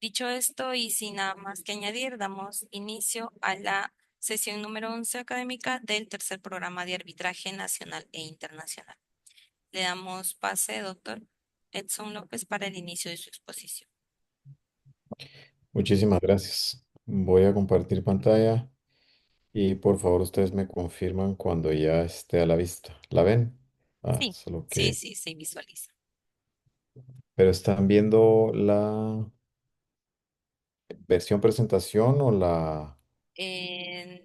Dicho esto y sin nada más que añadir, damos inicio a la sesión número 11 académica del tercer programa de arbitraje nacional e internacional. Le damos pase, doctor Edson López, para el inicio de su exposición. Muchísimas gracias. Voy a compartir pantalla y por favor ustedes me confirman cuando ya esté a la vista. ¿La ven? Sí, Solo sí, que... sí, se visualiza. ¿Pero están viendo la versión presentación o Eh,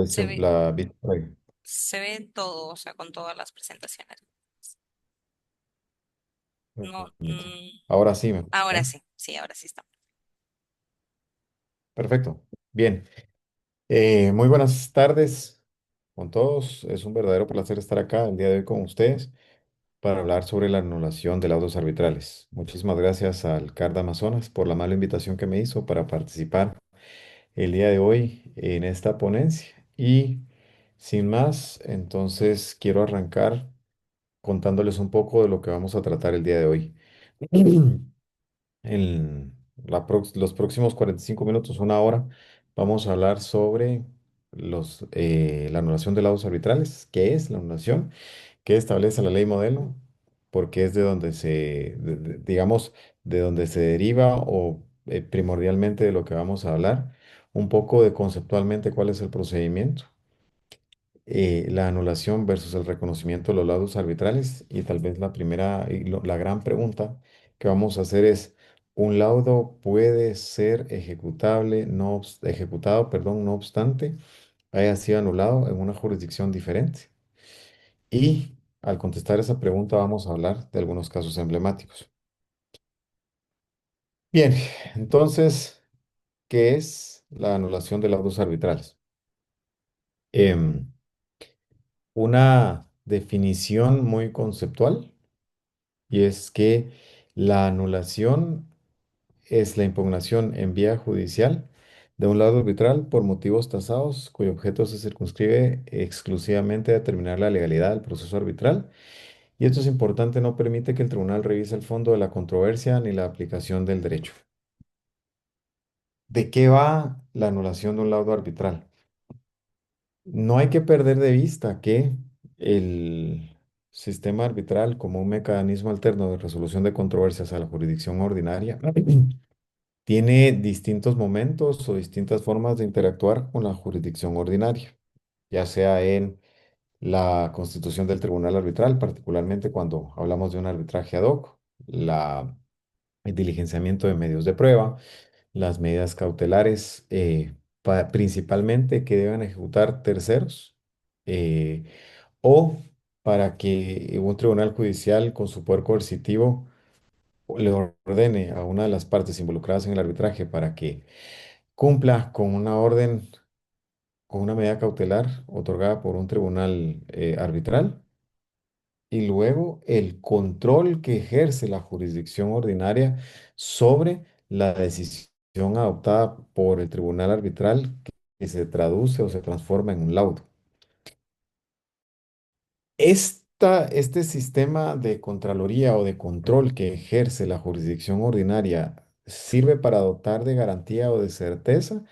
se ve, la bitcoin? se ve todo, o sea, con todas las presentaciones. No, Permítame. Ahora sí me ahora escuchan. sí, ahora sí está. Perfecto. Bien. Muy buenas tardes con todos. Es un verdadero placer estar acá el día de hoy con ustedes para hablar sobre la anulación de laudos arbitrales. Muchísimas gracias al CARD Amazonas por la amable invitación que me hizo para participar el día de hoy en esta ponencia. Y sin más, entonces quiero arrancar contándoles un poco de lo que vamos a tratar el día de hoy. En los próximos 45 minutos, una hora, vamos a hablar sobre la anulación de laudos arbitrales. ¿Qué es la anulación? ¿Qué establece la ley modelo? Porque es de donde digamos, de donde se deriva o primordialmente de lo que vamos a hablar. Un poco de conceptualmente cuál es el procedimiento, la anulación versus el reconocimiento de los laudos arbitrales. Y tal vez la primera y la gran pregunta que vamos a hacer es, ¿un laudo puede ser ejecutado, perdón, no obstante haya sido anulado en una jurisdicción diferente? Y al contestar esa pregunta vamos a hablar de algunos casos emblemáticos. Bien, entonces, ¿qué es la anulación de laudos arbitrales? Em, una definición muy conceptual, y es que la anulación es la impugnación en vía judicial de un laudo arbitral por motivos tasados cuyo objeto se circunscribe exclusivamente a determinar la legalidad del proceso arbitral. Y esto es importante, no permite que el tribunal revise el fondo de la controversia ni la aplicación del derecho. ¿De qué va la anulación de un laudo arbitral? No hay que perder de vista que el sistema arbitral, como un mecanismo alterno de resolución de controversias a la jurisdicción ordinaria, tiene distintos momentos o distintas formas de interactuar con la jurisdicción ordinaria, ya sea en la constitución del tribunal arbitral, particularmente cuando hablamos de un arbitraje ad hoc, el diligenciamiento de medios de prueba, las medidas cautelares, principalmente que deben ejecutar terceros, eh, o para que un tribunal judicial con su poder coercitivo le ordene a una de las partes involucradas en el arbitraje para que cumpla con una orden, con una medida cautelar otorgada por un tribunal arbitral, y luego el control que ejerce la jurisdicción ordinaria sobre la decisión adoptada por el tribunal arbitral que se traduce o se transforma en un laudo. Este sistema de contraloría o de control que ejerce la jurisdicción ordinaria sirve para dotar de garantía o de certeza,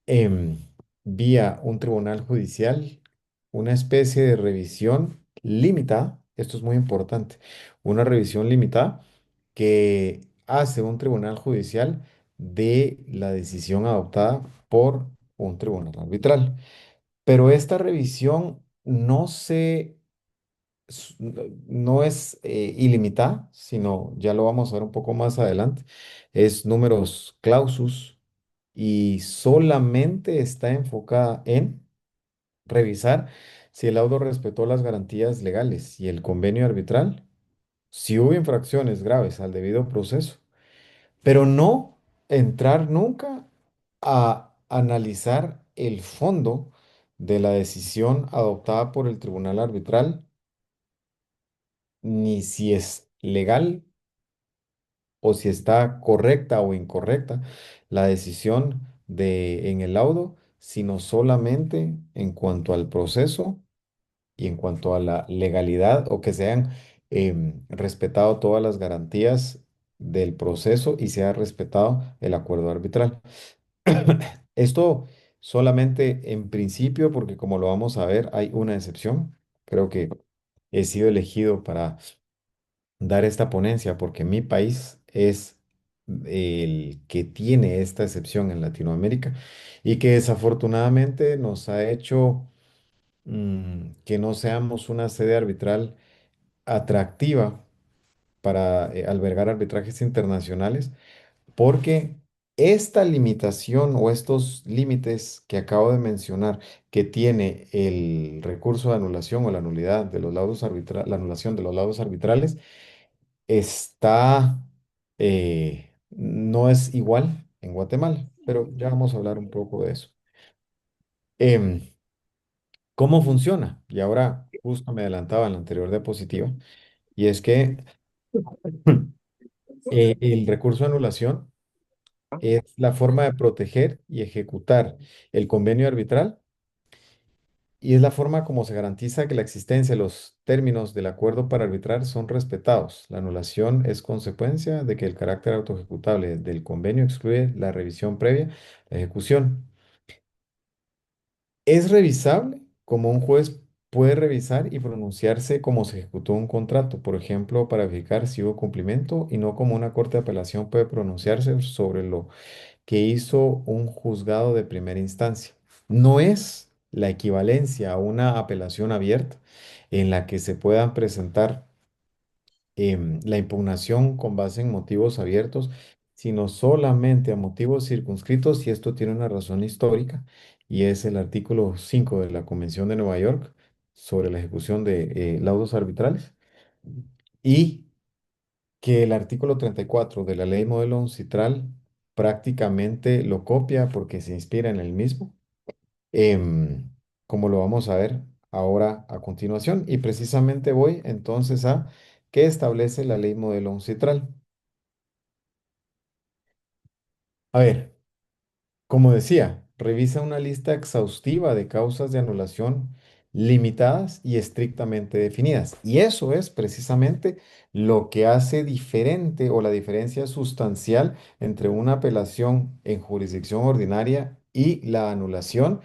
em, vía un tribunal judicial, una especie de revisión limitada. Esto es muy importante, una revisión limitada que hace un tribunal judicial de la decisión adoptada por un tribunal arbitral. Pero esta revisión no es ilimitada, sino ya lo vamos a ver un poco más adelante. Es numerus clausus y solamente está enfocada en revisar si el laudo respetó las garantías legales y el convenio arbitral, si hubo infracciones graves al debido proceso, pero no entrar nunca a analizar el fondo de la decisión adoptada por el tribunal arbitral, ni si es legal o si está correcta o incorrecta la decisión en el laudo, sino solamente en cuanto al proceso y en cuanto a la legalidad o que se hayan respetado todas las garantías del proceso y se ha respetado el acuerdo arbitral. Esto solamente en principio, porque como lo vamos a ver, hay una excepción. Creo que he sido elegido para dar esta ponencia porque mi país es el que tiene esta excepción en Latinoamérica y que desafortunadamente nos ha hecho que no seamos una sede arbitral atractiva para albergar arbitrajes internacionales, porque esta limitación o estos límites que acabo de mencionar que tiene el recurso de anulación o la nulidad de los laudos arbitrales, la anulación de los laudos arbitrales, está, no es igual en Guatemala, pero ya vamos a hablar un poco de eso. Em, ¿Cómo funciona? Y ahora justo me adelantaba en la anterior diapositiva, y es que el recurso de anulación es la forma de proteger y ejecutar el convenio arbitral y es la forma como se garantiza que la existencia de los términos del acuerdo para arbitrar son respetados. La anulación es consecuencia de que el carácter autoejecutable del convenio excluye la revisión previa, la ejecución. Es revisable como un juez puede revisar y pronunciarse como se ejecutó un contrato, por ejemplo, para verificar si hubo cumplimiento y no como una corte de apelación puede pronunciarse sobre lo que hizo un juzgado de primera instancia. No es la equivalencia a una apelación abierta en la que se puedan presentar la impugnación con base en motivos abiertos, sino solamente a motivos circunscritos y esto tiene una razón histórica y es el artículo 5 de la Convención de Nueva York sobre la ejecución de laudos arbitrales y que el artículo 34 de la ley modelo UNCITRAL prácticamente lo copia porque se inspira en el mismo, em, como lo vamos a ver ahora a continuación. Y precisamente voy entonces a qué establece la ley modelo UNCITRAL. A ver, como decía, revisa una lista exhaustiva de causas de anulación limitadas y estrictamente definidas. Y eso es precisamente lo que hace diferente o la diferencia sustancial entre una apelación en jurisdicción ordinaria y la anulación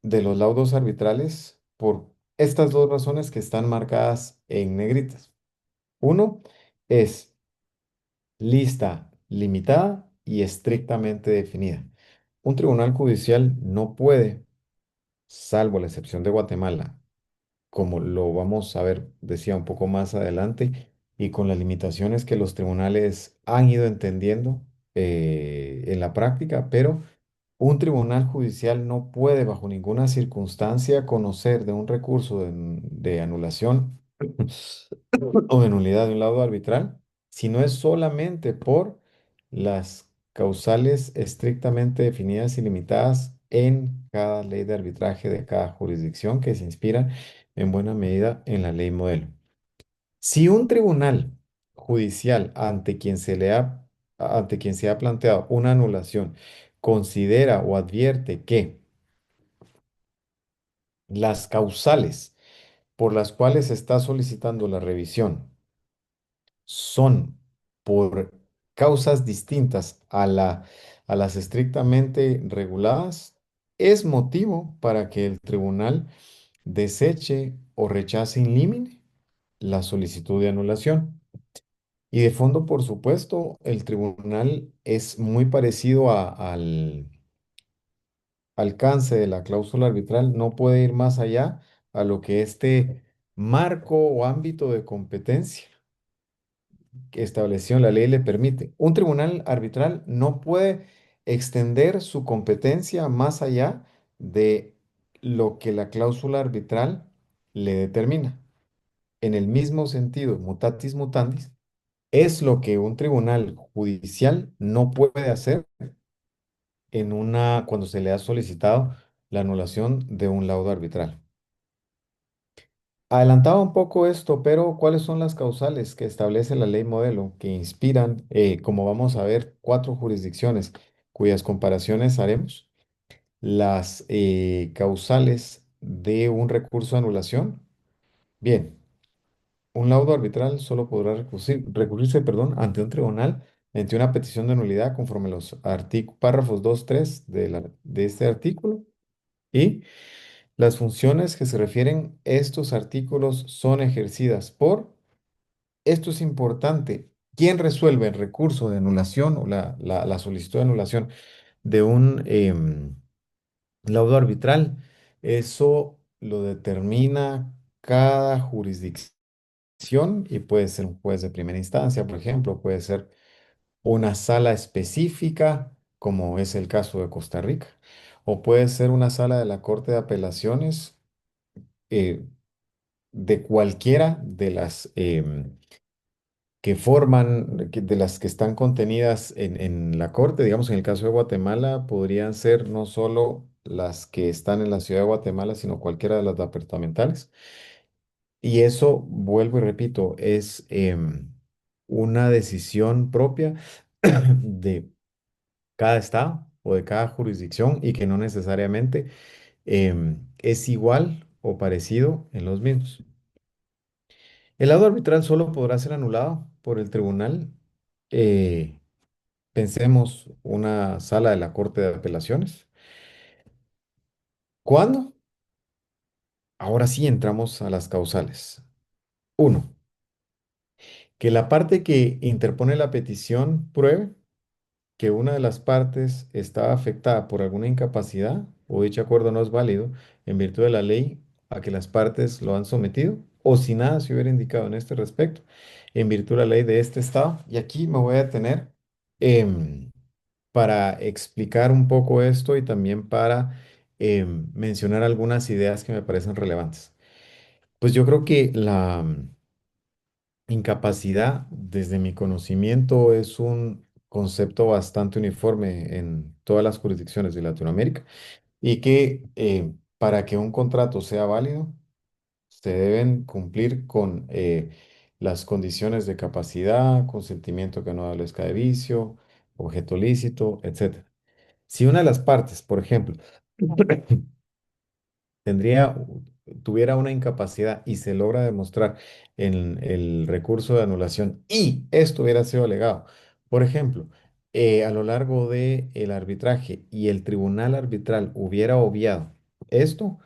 de los laudos arbitrales por estas dos razones que están marcadas en negritas. Uno es lista limitada y estrictamente definida. Un tribunal judicial no puede, salvo la excepción de Guatemala, como lo vamos a ver, decía un poco más adelante, y con las limitaciones que los tribunales han ido entendiendo en la práctica, pero un tribunal judicial no puede bajo ninguna circunstancia conocer de un recurso de anulación o de nulidad de un laudo arbitral, si no es solamente por las causales estrictamente definidas y limitadas en cada ley de arbitraje de cada jurisdicción que se inspira en buena medida en la ley modelo. Si un tribunal judicial ante quien se ha planteado una anulación considera o advierte que las causales por las cuales se está solicitando la revisión son por causas distintas a las estrictamente reguladas, es motivo para que el tribunal deseche o rechace in limine la solicitud de anulación. Y de fondo, por supuesto, el tribunal es muy parecido al alcance de la cláusula arbitral, no puede ir más allá a lo que este marco o ámbito de competencia que estableció la ley le permite. Un tribunal arbitral no puede extender su competencia más allá de lo que la cláusula arbitral le determina. En el mismo sentido, mutatis mutandis, es lo que un tribunal judicial no puede hacer cuando se le ha solicitado la anulación de un laudo arbitral. Adelantaba un poco esto, pero ¿cuáles son las causales que establece la ley modelo que inspiran, como vamos a ver, cuatro jurisdicciones cuyas comparaciones haremos? Las causales de un recurso de anulación. Bien, un laudo arbitral solo podrá recurrirse, perdón, ante un tribunal mediante una petición de nulidad conforme los párrafos 2, 3 de este artículo. Y las funciones que se refieren a estos artículos son ejercidas por, esto es importante, ¿quién resuelve el recurso de anulación o la solicitud de anulación de un laudo arbitral? Eso lo determina cada jurisdicción y puede ser un juez de primera instancia, por ejemplo, puede ser una sala específica, como es el caso de Costa Rica, o puede ser una sala de la Corte de Apelaciones eh, de cualquiera de las de las que están contenidas en la Corte. Digamos, en el caso de Guatemala, podrían ser no solo las que están en la ciudad de Guatemala, sino cualquiera de las departamentales. Y eso, vuelvo y repito, es una decisión propia de cada estado o de cada jurisdicción y que no necesariamente es igual o parecido en los mismos. El laudo arbitral solo podrá ser anulado por el tribunal. eh, Pensemos una sala de la Corte de Apelaciones. ¿Cuándo? Ahora sí entramos a las causales. Uno, que la parte que interpone la petición pruebe que una de las partes está afectada por alguna incapacidad o dicho acuerdo no es válido en virtud de la ley a que las partes lo han sometido o si nada se hubiera indicado en este respecto en virtud de la ley de este estado. Y aquí me voy a detener em, para explicar un poco esto y también para mencionar algunas ideas que me parecen relevantes. Pues yo creo que la incapacidad, desde mi conocimiento, es un concepto bastante uniforme en todas las jurisdicciones de Latinoamérica y que para que un contrato sea válido, se deben cumplir con las condiciones de capacidad, consentimiento que no adolezca de vicio, objeto lícito, etcétera. Si una de las partes, por ejemplo, tendría, tuviera una incapacidad y se logra demostrar en el recurso de anulación y esto hubiera sido alegado, por ejemplo, a lo largo del arbitraje y el tribunal arbitral hubiera obviado esto,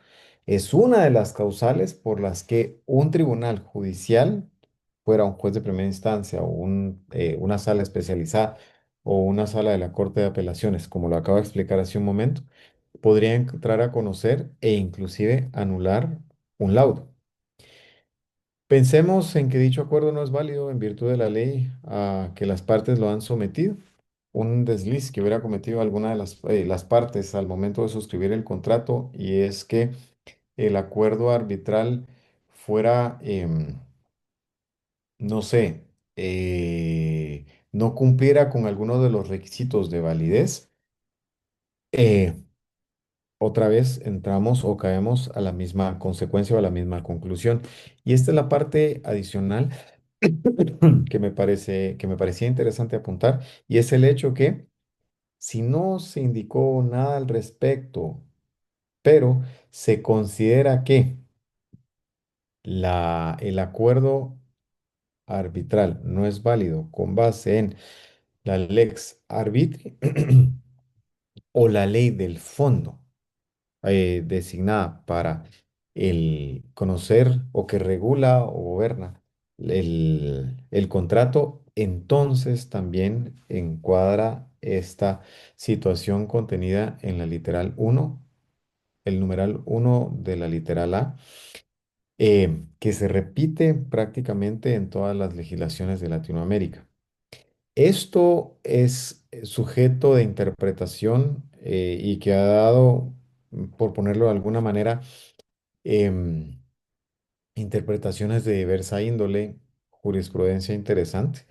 es una de las causales por las que un tribunal judicial, fuera un juez de primera instancia o una sala especializada o una sala de la Corte de Apelaciones, como lo acabo de explicar hace un momento, podría entrar a conocer e inclusive anular un laudo. Pensemos en que dicho acuerdo no es válido en virtud de la ley a que las partes lo han sometido. Un desliz que hubiera cometido alguna de las partes al momento de suscribir el contrato y es que el acuerdo arbitral fuera, no sé, no cumpliera con alguno de los requisitos de validez. eh, Otra vez entramos o caemos a la misma consecuencia o a la misma conclusión. Y esta es la parte adicional que me parecía interesante apuntar, y es el hecho que si no se indicó nada al respecto, pero se considera que el acuerdo arbitral no es válido con base en la lex arbitri o la ley del fondo designada para el conocer o que regula o gobierna el contrato, entonces también encuadra esta situación contenida en la literal uno, el numeral uno de la literal A, que se repite prácticamente en todas las legislaciones de Latinoamérica. Esto es sujeto de interpretación y que ha dado, por ponerlo de alguna manera, em, interpretaciones de diversa índole, jurisprudencia interesante,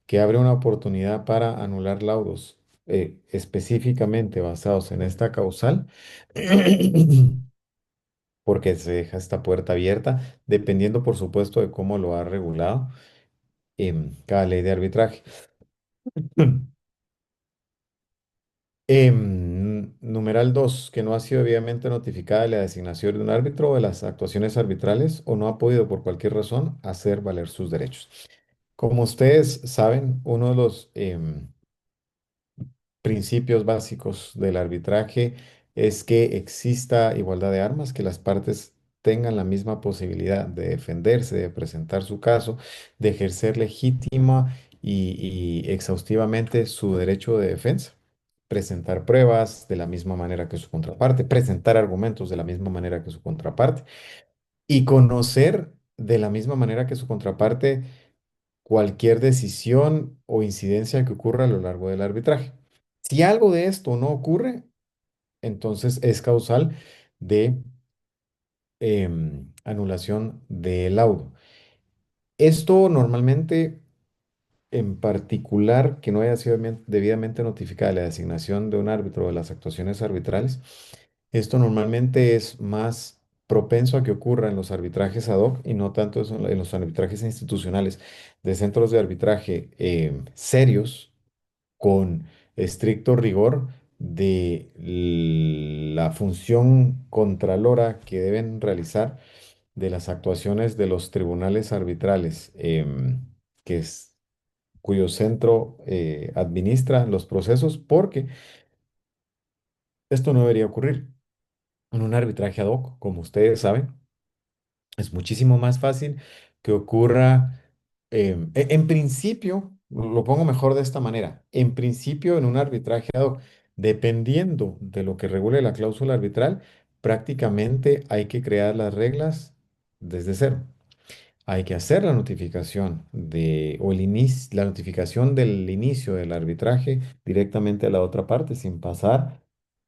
que abre una oportunidad para anular laudos específicamente basados en esta causal, porque se deja esta puerta abierta, dependiendo, por supuesto, de cómo lo ha regulado cada ley de arbitraje. Numeral 2, que no ha sido debidamente notificada de la designación de un árbitro o de las actuaciones arbitrales o no ha podido por cualquier razón hacer valer sus derechos. Como ustedes saben, uno de los principios básicos del arbitraje es que exista igualdad de armas, que las partes tengan la misma posibilidad de defenderse, de presentar su caso, de ejercer legítima y exhaustivamente su derecho de defensa, presentar pruebas de la misma manera que su contraparte, presentar argumentos de la misma manera que su contraparte y conocer de la misma manera que su contraparte cualquier decisión o incidencia que ocurra a lo largo del arbitraje. Si algo de esto no ocurre, entonces es causal de anulación del laudo. Esto normalmente, en particular, que no haya sido debidamente notificada la designación de un árbitro o de las actuaciones arbitrales, esto normalmente es más propenso a que ocurra en los arbitrajes ad hoc y no tanto eso en los arbitrajes institucionales de centros de arbitraje serios con estricto rigor de la función contralora que deben realizar de las actuaciones de los tribunales arbitrales, que es, cuyo centro administra los procesos, porque esto no debería ocurrir en un arbitraje ad hoc, como ustedes saben. Es muchísimo más fácil que ocurra, en principio, lo pongo mejor de esta manera, en principio en un arbitraje ad hoc, dependiendo de lo que regule la cláusula arbitral, prácticamente hay que crear las reglas desde cero. Hay que hacer la notificación o la notificación del inicio del arbitraje directamente a la otra parte sin pasar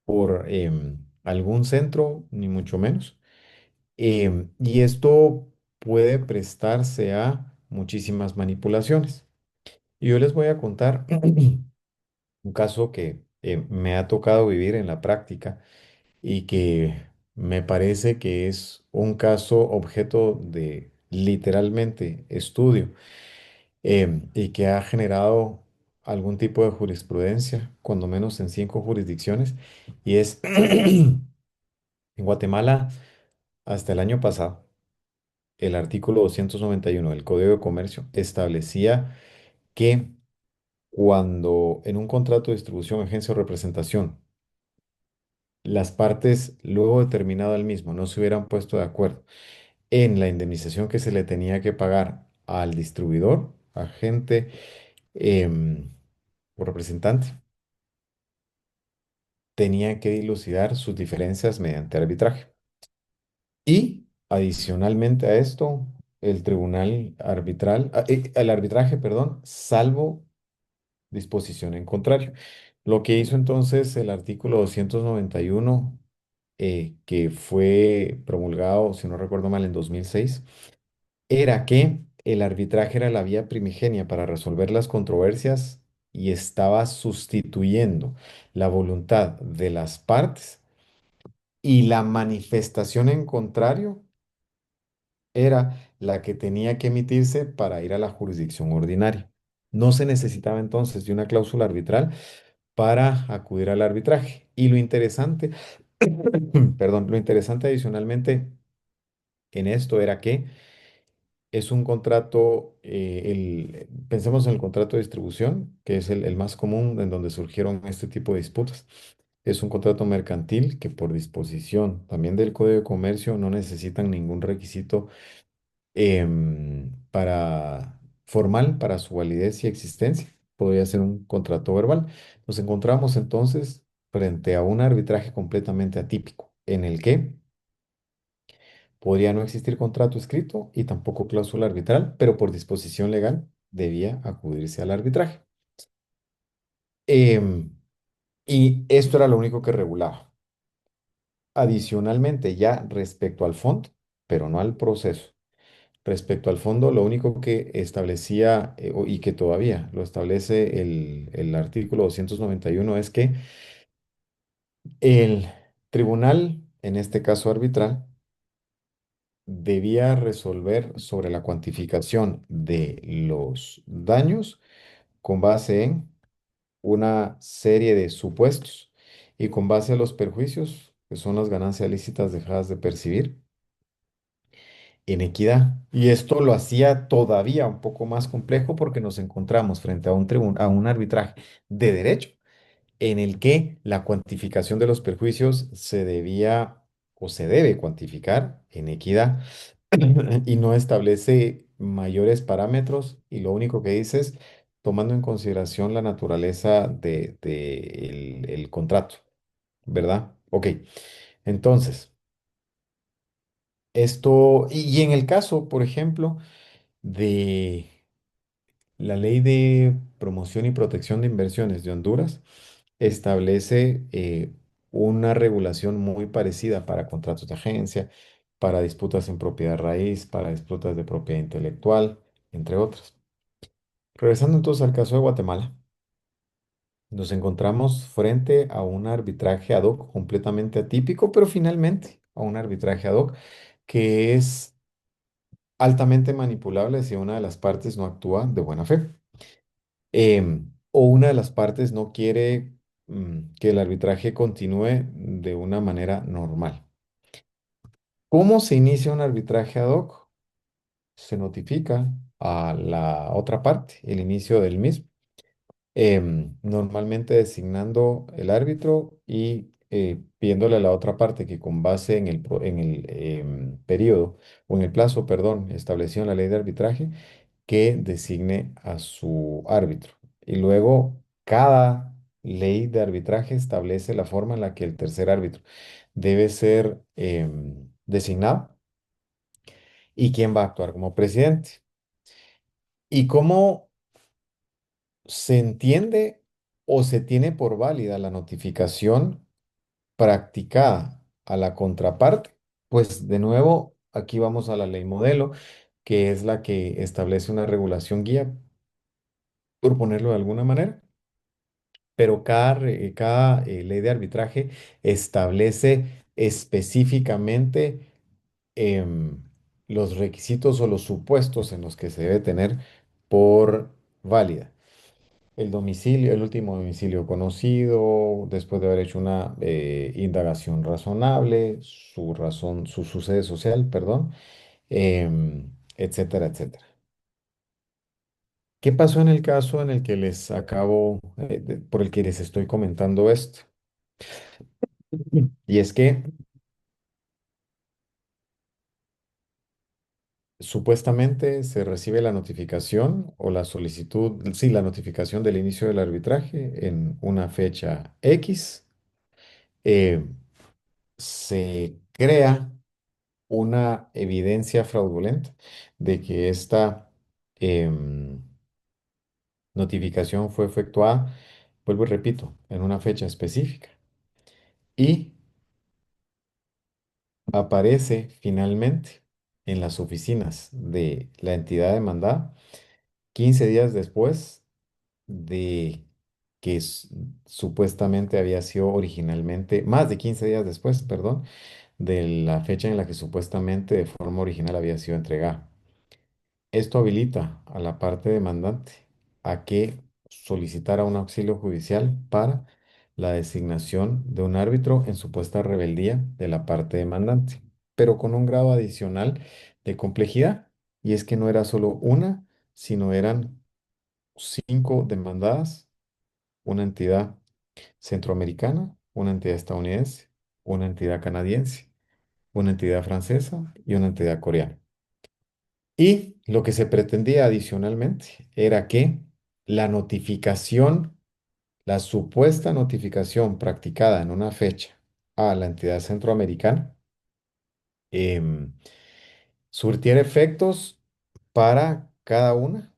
por algún centro, ni mucho menos. Y esto puede prestarse a muchísimas manipulaciones. Y yo les voy a contar un caso que me ha tocado vivir en la práctica y que me parece que es un caso objeto de literalmente estudio, y que ha generado algún tipo de jurisprudencia, cuando menos en 5 jurisdicciones. Y es en Guatemala, hasta el año pasado. El artículo 291 del Código de Comercio establecía que cuando en un contrato de distribución, agencia o representación, las partes, luego de terminado el mismo, no se hubieran puesto de acuerdo en la indemnización que se le tenía que pagar al distribuidor, agente o representante, tenía que dilucidar sus diferencias mediante arbitraje. Y adicionalmente a esto, el tribunal arbitral, el arbitraje, perdón, salvo disposición en contrario. Lo que hizo entonces el artículo 291, que fue promulgado, si no recuerdo mal, en 2006, era que el arbitraje era la vía primigenia para resolver las controversias y estaba sustituyendo la voluntad de las partes, y la manifestación en contrario era la que tenía que emitirse para ir a la jurisdicción ordinaria. No se necesitaba entonces de una cláusula arbitral para acudir al arbitraje. Y lo interesante, perdón, lo interesante adicionalmente en esto era que es un contrato, pensemos en el contrato de distribución, que es el más común en donde surgieron este tipo de disputas. Es un contrato mercantil que por disposición también del Código de Comercio no necesitan ningún requisito formal para su validez y existencia. Podría ser un contrato verbal. Nos encontramos entonces frente a un arbitraje completamente atípico, en el que podría no existir contrato escrito y tampoco cláusula arbitral, pero por disposición legal debía acudirse al arbitraje. Em, y esto era lo único que regulaba. Adicionalmente, ya respecto al fondo, pero no al proceso. Respecto al fondo, lo único que establecía, y que todavía lo establece el artículo 291, es que el tribunal, en este caso arbitral, debía resolver sobre la cuantificación de los daños con base en una serie de supuestos. y con base a los perjuicios, que son las ganancias lícitas dejadas de percibir, en equidad. Y esto lo hacía todavía un poco más complejo porque nos encontramos frente a a un arbitraje de derecho en el que la cuantificación de los perjuicios se debía o se debe cuantificar en equidad y no establece mayores parámetros y lo único que dice es tomando en consideración la naturaleza el contrato, ¿verdad? Ok, entonces, y en el caso, por ejemplo, de la Ley de Promoción y Protección de Inversiones de Honduras, establece una regulación muy parecida para contratos de agencia, para disputas en propiedad raíz, para disputas de propiedad intelectual, entre otras. Regresando entonces al caso de Guatemala, nos encontramos frente a un arbitraje ad hoc completamente atípico, pero finalmente a un arbitraje ad hoc que es altamente manipulable si una de las partes no actúa de buena fe. O una de las partes no quiere que el arbitraje continúe de una manera normal. ¿Cómo se inicia un arbitraje ad hoc? Se notifica a la otra parte el inicio del mismo, normalmente designando el árbitro y pidiéndole a la otra parte que con base en en el periodo o en el plazo, perdón, establecido en la ley de arbitraje, que designe a su árbitro. Y luego cada ley de arbitraje establece la forma en la que el tercer árbitro debe ser designado y quién va a actuar como presidente. Y cómo se entiende o se tiene por válida la notificación practicada a la contraparte, pues de nuevo aquí vamos a la ley modelo, que es la que establece una regulación guía, por ponerlo de alguna manera, pero cada ley de arbitraje establece específicamente em, los requisitos o los supuestos en los que se debe tener por válida. El domicilio, el último domicilio conocido, después de haber hecho una indagación razonable, su sede social, perdón, etcétera, etcétera. ¿Qué pasó en el caso en el que les acabo, por el que les estoy comentando esto? Y es que supuestamente se recibe la notificación o la solicitud, sí, la notificación del inicio del arbitraje en una fecha X. eh, Se crea una evidencia fraudulenta de que esta em, notificación fue efectuada, vuelvo y repito, en una fecha específica. Y aparece finalmente en las oficinas de la entidad demandada 15 días después de que supuestamente había sido originalmente, más de 15 días después, perdón, de la fecha en la que supuestamente de forma original había sido entregada. Esto habilita a la parte demandante a que solicitara un auxilio judicial para la designación de un árbitro en supuesta rebeldía de la parte demandante, pero con un grado adicional de complejidad. Y es que no era solo una, sino eran 5 demandadas, una entidad centroamericana, una entidad estadounidense, una entidad canadiense, una entidad francesa y una entidad coreana. Y lo que se pretendía adicionalmente era que la notificación, la supuesta notificación practicada en una fecha a la entidad centroamericana, em, surtiera efectos para cada una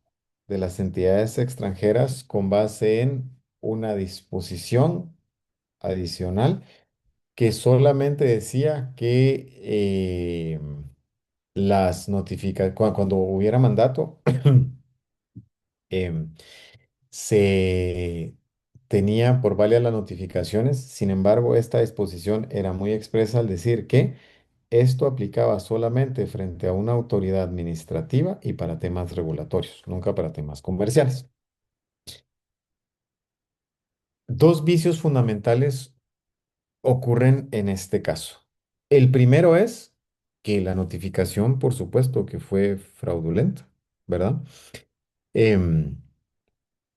de las entidades extranjeras con base en una disposición adicional que solamente decía que cuando hubiera mandato, em, se tenía por válida las notificaciones. Sin embargo, esta disposición era muy expresa al decir que esto aplicaba solamente frente a una autoridad administrativa y para temas regulatorios, nunca para temas comerciales. Dos vicios fundamentales ocurren en este caso. El primero es que la notificación, por supuesto, que fue fraudulenta, ¿verdad? Em,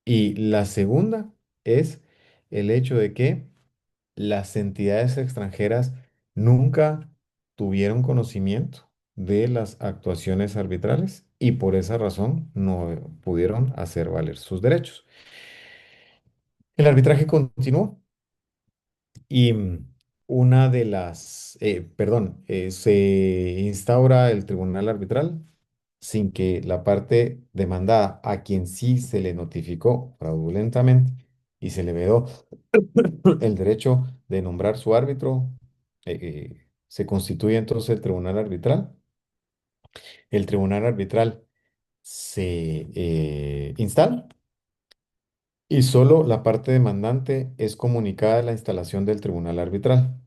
y la segunda es el hecho de que las entidades extranjeras nunca tuvieron conocimiento de las actuaciones arbitrales y por esa razón no pudieron hacer valer sus derechos. El arbitraje continuó y una de las, perdón, se instaura el tribunal arbitral sin que la parte demandada, a quien sí se le notificó fraudulentamente y se le vedó el derecho de nombrar su árbitro, se constituye entonces el tribunal arbitral. El tribunal arbitral se instala y solo la parte demandante es comunicada de la instalación del tribunal arbitral.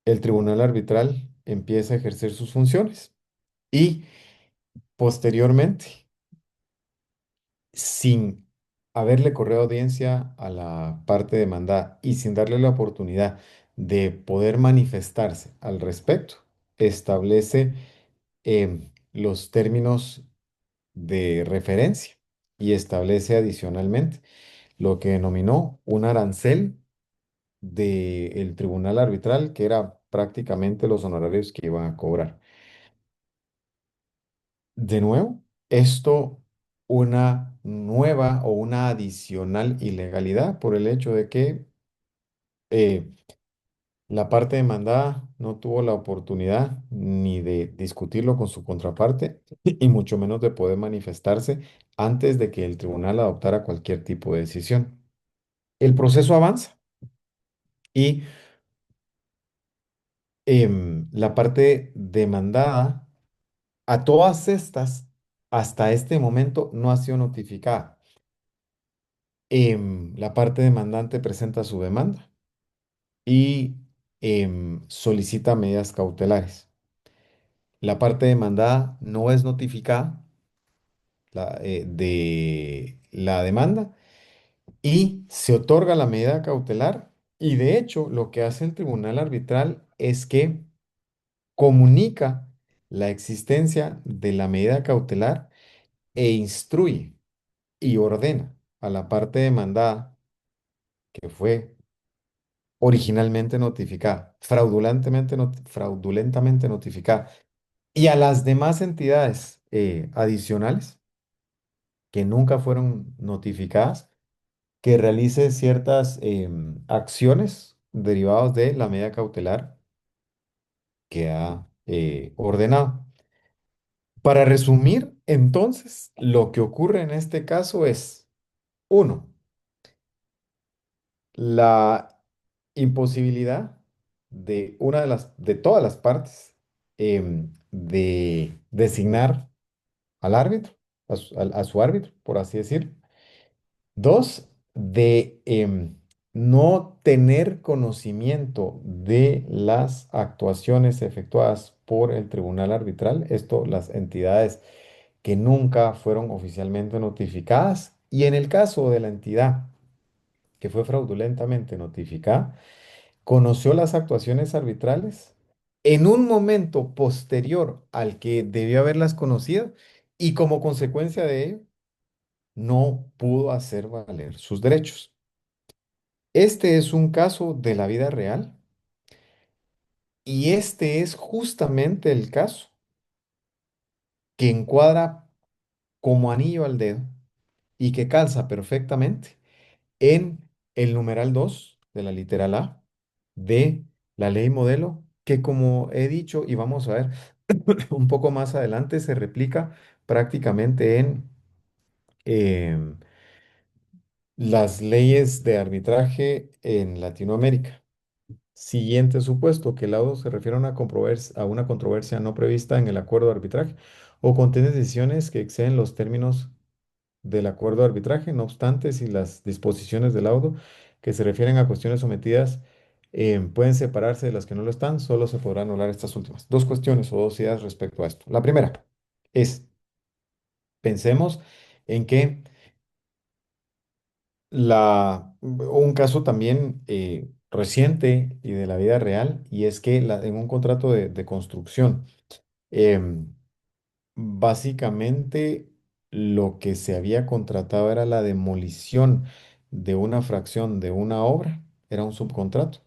El tribunal arbitral empieza a ejercer sus funciones y posteriormente, sin haberle corrido audiencia a la parte demandada y sin darle la oportunidad de poder manifestarse al respecto, establece los términos de referencia y establece adicionalmente lo que denominó un arancel del tribunal arbitral, que era prácticamente los honorarios que iban a cobrar. De nuevo, esto una nueva o una adicional ilegalidad por el hecho de que eh, la parte demandada no tuvo la oportunidad ni de discutirlo con su contraparte y mucho menos de poder manifestarse antes de que el tribunal adoptara cualquier tipo de decisión. El proceso avanza y la parte demandada a todas estas hasta este momento no ha sido notificada. La parte demandante presenta su demanda y solicita medidas cautelares. La parte demandada no es notificada de la demanda y se otorga la medida cautelar y de hecho lo que hace el tribunal arbitral es que comunica la existencia de la medida cautelar e instruye y ordena a la parte demandada que fue originalmente notificada, fraudulentamente notificada, y a las demás entidades adicionales que nunca fueron notificadas, que realice ciertas acciones derivadas de la medida cautelar que ha ordenado. Para resumir, entonces, lo que ocurre en este caso es, uno, la imposibilidad de una de de todas las partes de designar al árbitro, a su árbitro, por así decirlo. Dos, de no tener conocimiento de las actuaciones efectuadas por el tribunal arbitral, esto las entidades que nunca fueron oficialmente notificadas, y en el caso de la entidad que fue fraudulentamente notificada, conoció las actuaciones arbitrales en un momento posterior al que debió haberlas conocido y como consecuencia de ello no pudo hacer valer sus derechos. Este es un caso de la vida real y este es justamente el caso que encuadra como anillo al dedo y que calza perfectamente en el numeral 2 de la literal A de la ley modelo, que como he dicho y vamos a ver un poco más adelante, se replica prácticamente en em, las leyes de arbitraje en Latinoamérica. Siguiente supuesto, que el laudo se refiere a una controversia no prevista en el acuerdo de arbitraje o contiene decisiones que exceden los términos del acuerdo de arbitraje. No obstante, si las disposiciones del laudo que se refieren a cuestiones sometidas pueden separarse de las que no lo están, solo se podrán anular estas últimas. Dos cuestiones o dos ideas respecto a esto. La primera es, pensemos en que un caso también reciente y de la vida real, y es que en un contrato de construcción, em, básicamente lo que se había contratado era la demolición de una fracción de una obra, era un subcontrato,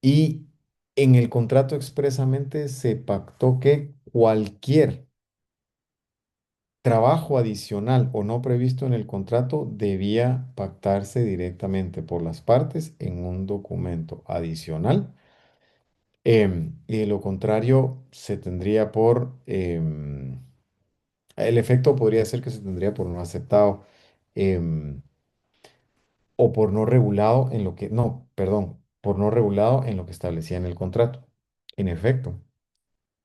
y en el contrato expresamente se pactó que cualquier trabajo adicional o no previsto en el contrato debía pactarse directamente por las partes en un documento adicional. Y de lo contrario, se tendría el efecto podría ser que se tendría por no aceptado, em, o por no regulado en lo que, no, perdón, por no regulado en lo que establecía en el contrato. En efecto,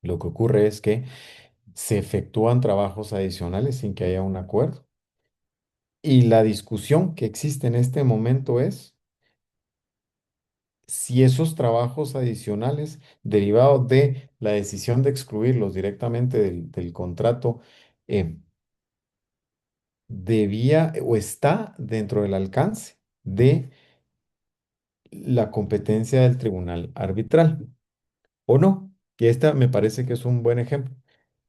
lo que ocurre es que se efectúan trabajos adicionales sin que haya un acuerdo. Y la discusión que existe en este momento es si esos trabajos adicionales derivados de la decisión de excluirlos directamente del contrato, eh, debía o está dentro del alcance de la competencia del tribunal arbitral o no. Y esta me parece que es un buen ejemplo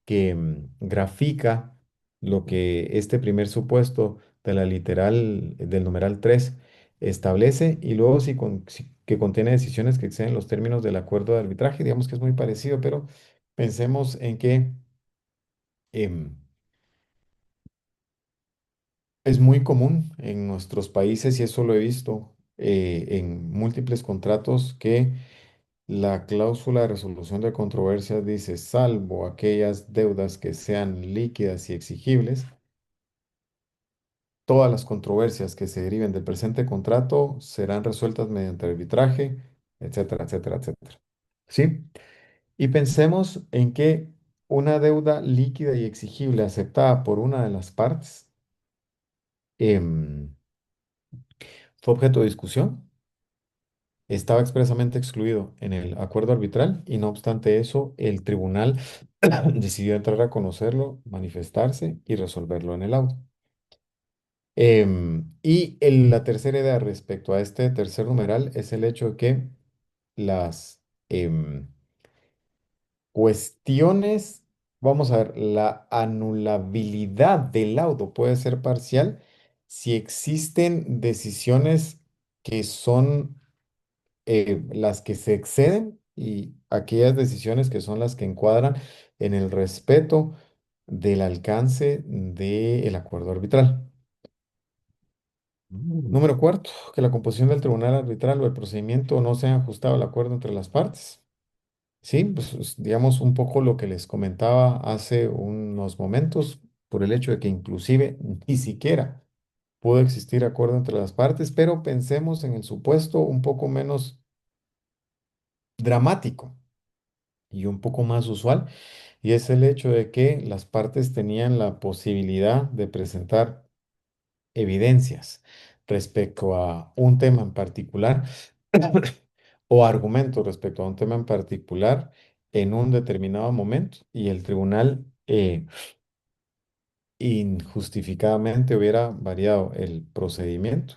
que grafica lo que este primer supuesto de la literal del numeral 3 establece, y luego que contiene decisiones que exceden los términos del acuerdo de arbitraje. Digamos que es muy parecido, pero pensemos en que em, es muy común en nuestros países, y eso lo he visto en múltiples contratos, que la cláusula de resolución de controversias dice: salvo aquellas deudas que sean líquidas y exigibles, todas las controversias que se deriven del presente contrato serán resueltas mediante arbitraje, etcétera, etcétera, etcétera. ¿Sí? Y pensemos en que una deuda líquida y exigible aceptada por una de las partes em, fue objeto de discusión, estaba expresamente excluido en el acuerdo arbitral, y no obstante eso, el tribunal decidió entrar a conocerlo, manifestarse y resolverlo en el auto. La tercera idea respecto a este tercer numeral es el hecho de que las cuestiones, vamos a ver, la anulabilidad del laudo puede ser parcial si existen decisiones que son las que se exceden, y aquellas decisiones que son las que encuadran en el respeto del alcance del acuerdo arbitral. Número cuarto, que la composición del tribunal arbitral o el procedimiento no se ha ajustado al acuerdo entre las partes. Sí, pues digamos un poco lo que les comentaba hace unos momentos, por el hecho de que inclusive ni siquiera pudo existir acuerdo entre las partes, pero pensemos en el supuesto un poco menos dramático y un poco más usual, y es el hecho de que las partes tenían la posibilidad de presentar evidencias respecto a un tema en particular o argumentos respecto a un tema en particular en un determinado momento, y el tribunal injustificadamente hubiera variado el procedimiento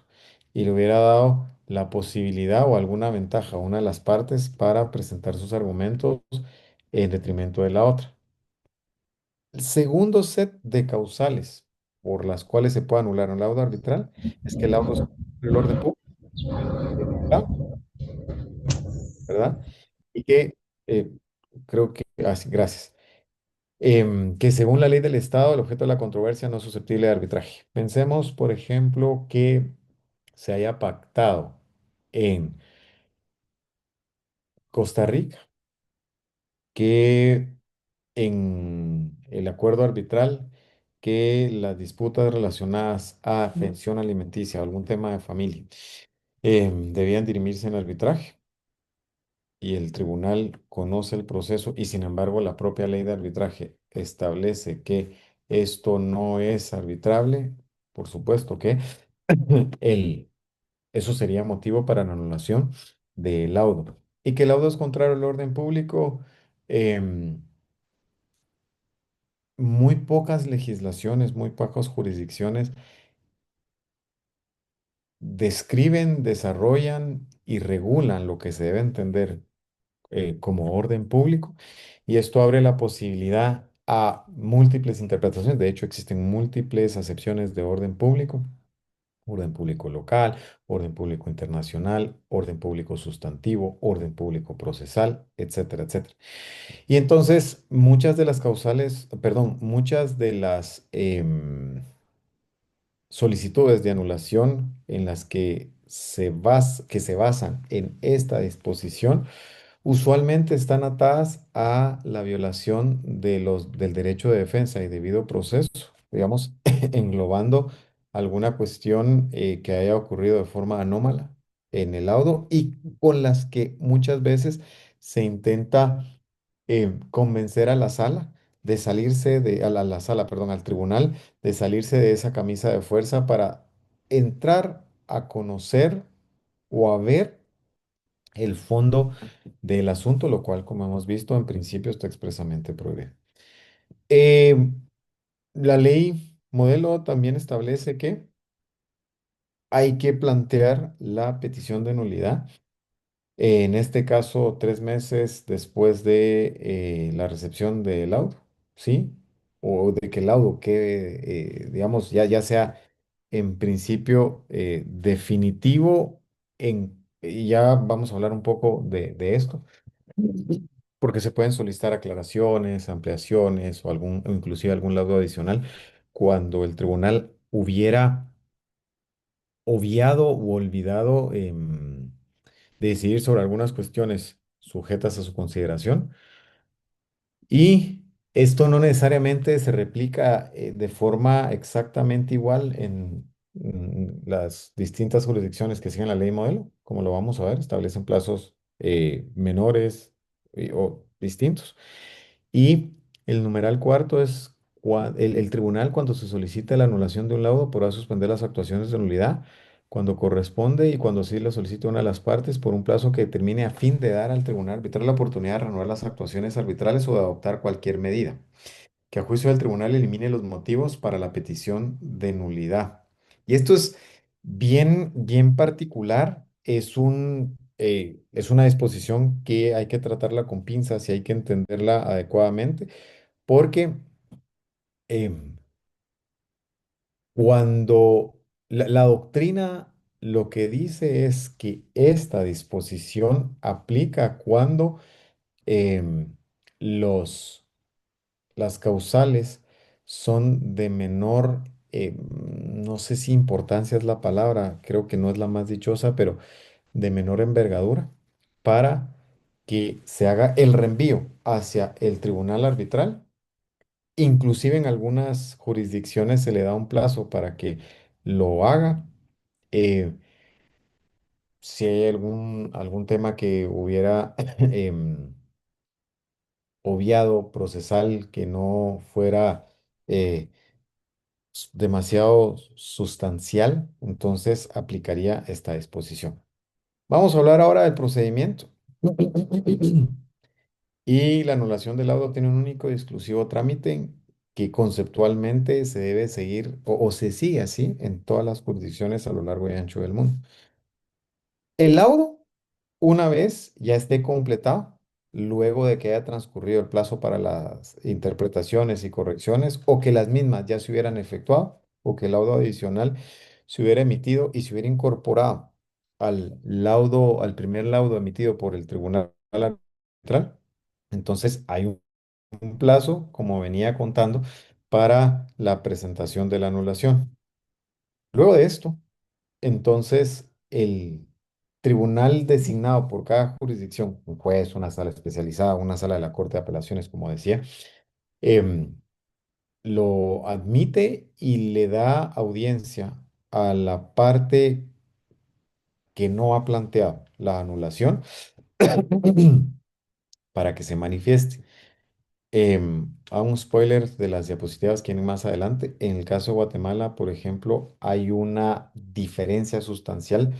y le hubiera dado la posibilidad o alguna ventaja a una de las partes para presentar sus argumentos en detrimento de la otra. El segundo set de causales por las cuales se puede anular un laudo arbitral es que el laudo es el orden público, ¿verdad? Y que eh, creo que, gracias, que según la ley del Estado, el objeto de la controversia no es susceptible de arbitraje. Pensemos, por ejemplo, que se haya pactado en Costa Rica que en el acuerdo arbitral, que las disputas relacionadas a pensión alimenticia o algún tema de familia debían dirimirse en arbitraje, y el tribunal conoce el proceso, y sin embargo la propia ley de arbitraje establece que esto no es arbitrable. Por supuesto que el, eso sería motivo para la anulación del laudo. Y que el laudo es contrario al orden público. em, Muy pocas legislaciones, muy pocas jurisdicciones describen, desarrollan y regulan lo que se debe entender como orden público, y esto abre la posibilidad a múltiples interpretaciones. De hecho, existen múltiples acepciones de orden público local, orden público internacional, orden público sustantivo, orden público procesal, etcétera, etcétera. Y entonces, muchas de las causales, perdón, muchas de las solicitudes de anulación en las que se basan en esta disposición usualmente están atadas a la violación del derecho de defensa y debido proceso, digamos, englobando alguna cuestión que haya ocurrido de forma anómala en el laudo y con las que muchas veces se intenta convencer a la sala de salirse la sala, perdón, al tribunal, de salirse de esa camisa de fuerza para entrar a conocer o a ver el fondo del asunto, lo cual, como hemos visto, en principio está expresamente prohibido. Eh, la ley modelo también establece que hay que plantear la petición de nulidad. En este caso, 3 meses después de la recepción del laudo, ¿sí? O de que el laudo quede, digamos, ya sea en principio definitivo, y ya vamos a hablar un poco de esto, porque se pueden solicitar aclaraciones, ampliaciones o inclusive algún laudo adicional cuando el tribunal hubiera obviado u olvidado de decidir sobre algunas cuestiones sujetas a su consideración. Y esto no necesariamente se replica de forma exactamente igual en las distintas jurisdicciones que siguen la ley modelo, como lo vamos a ver, establecen plazos menores o distintos. Y el numeral cuarto es el tribunal, cuando se solicita la anulación de un laudo, podrá suspender las actuaciones de nulidad cuando corresponde y cuando sí lo solicite una de las partes por un plazo que determine a fin de dar al tribunal arbitral la oportunidad de reanudar las actuaciones arbitrales o de adoptar cualquier medida que a juicio del tribunal elimine los motivos para la petición de nulidad. Y esto es bien particular, es una disposición que hay que tratarla con pinzas y hay que entenderla adecuadamente, porque em, cuando la doctrina lo que dice es que esta disposición aplica cuando em, los las causales son de menor, no sé si importancia es la palabra, creo que no es la más dichosa, pero de menor envergadura, para que se haga el reenvío hacia el tribunal arbitral. Inclusive en algunas jurisdicciones se le da un plazo para que lo haga. eh, si hay algún tema que hubiera obviado procesal que no fuera eh, demasiado sustancial, entonces aplicaría esta disposición. Vamos a hablar ahora del procedimiento. Y la anulación del laudo tiene un único y exclusivo trámite que conceptualmente se debe seguir o se sigue así en todas las jurisdicciones a lo largo y ancho del mundo. El laudo, una vez ya esté completado, luego de que haya transcurrido el plazo para las interpretaciones y correcciones, o que las mismas ya se hubieran efectuado, o que el laudo adicional se hubiera emitido y se hubiera incorporado al primer laudo emitido por el tribunal arbitral, entonces hay un plazo, como venía contando, para la presentación de la anulación. Luego de esto, entonces, el tribunal designado por cada jurisdicción, un juez, una sala especializada, una sala de la Corte de Apelaciones, como decía, em, lo admite y le da audiencia a la parte que no ha planteado la anulación para que se manifieste. Hago un spoiler de las diapositivas que vienen más adelante. En el caso de Guatemala, por ejemplo, hay una diferencia sustancial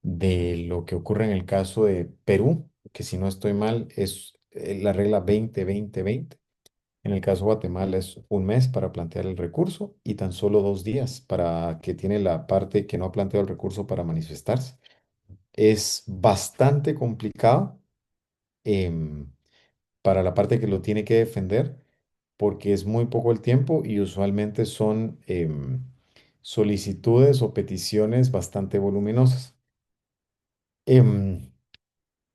de lo que ocurre en el caso de Perú, que si no estoy mal es la regla 20-20-20. En el caso de Guatemala es un mes para plantear el recurso y tan solo 2 días para que tiene la parte que no ha planteado el recurso para manifestarse. Es bastante complicado em, para la parte que lo tiene que defender porque es muy poco el tiempo y usualmente son solicitudes o peticiones bastante voluminosas. Em,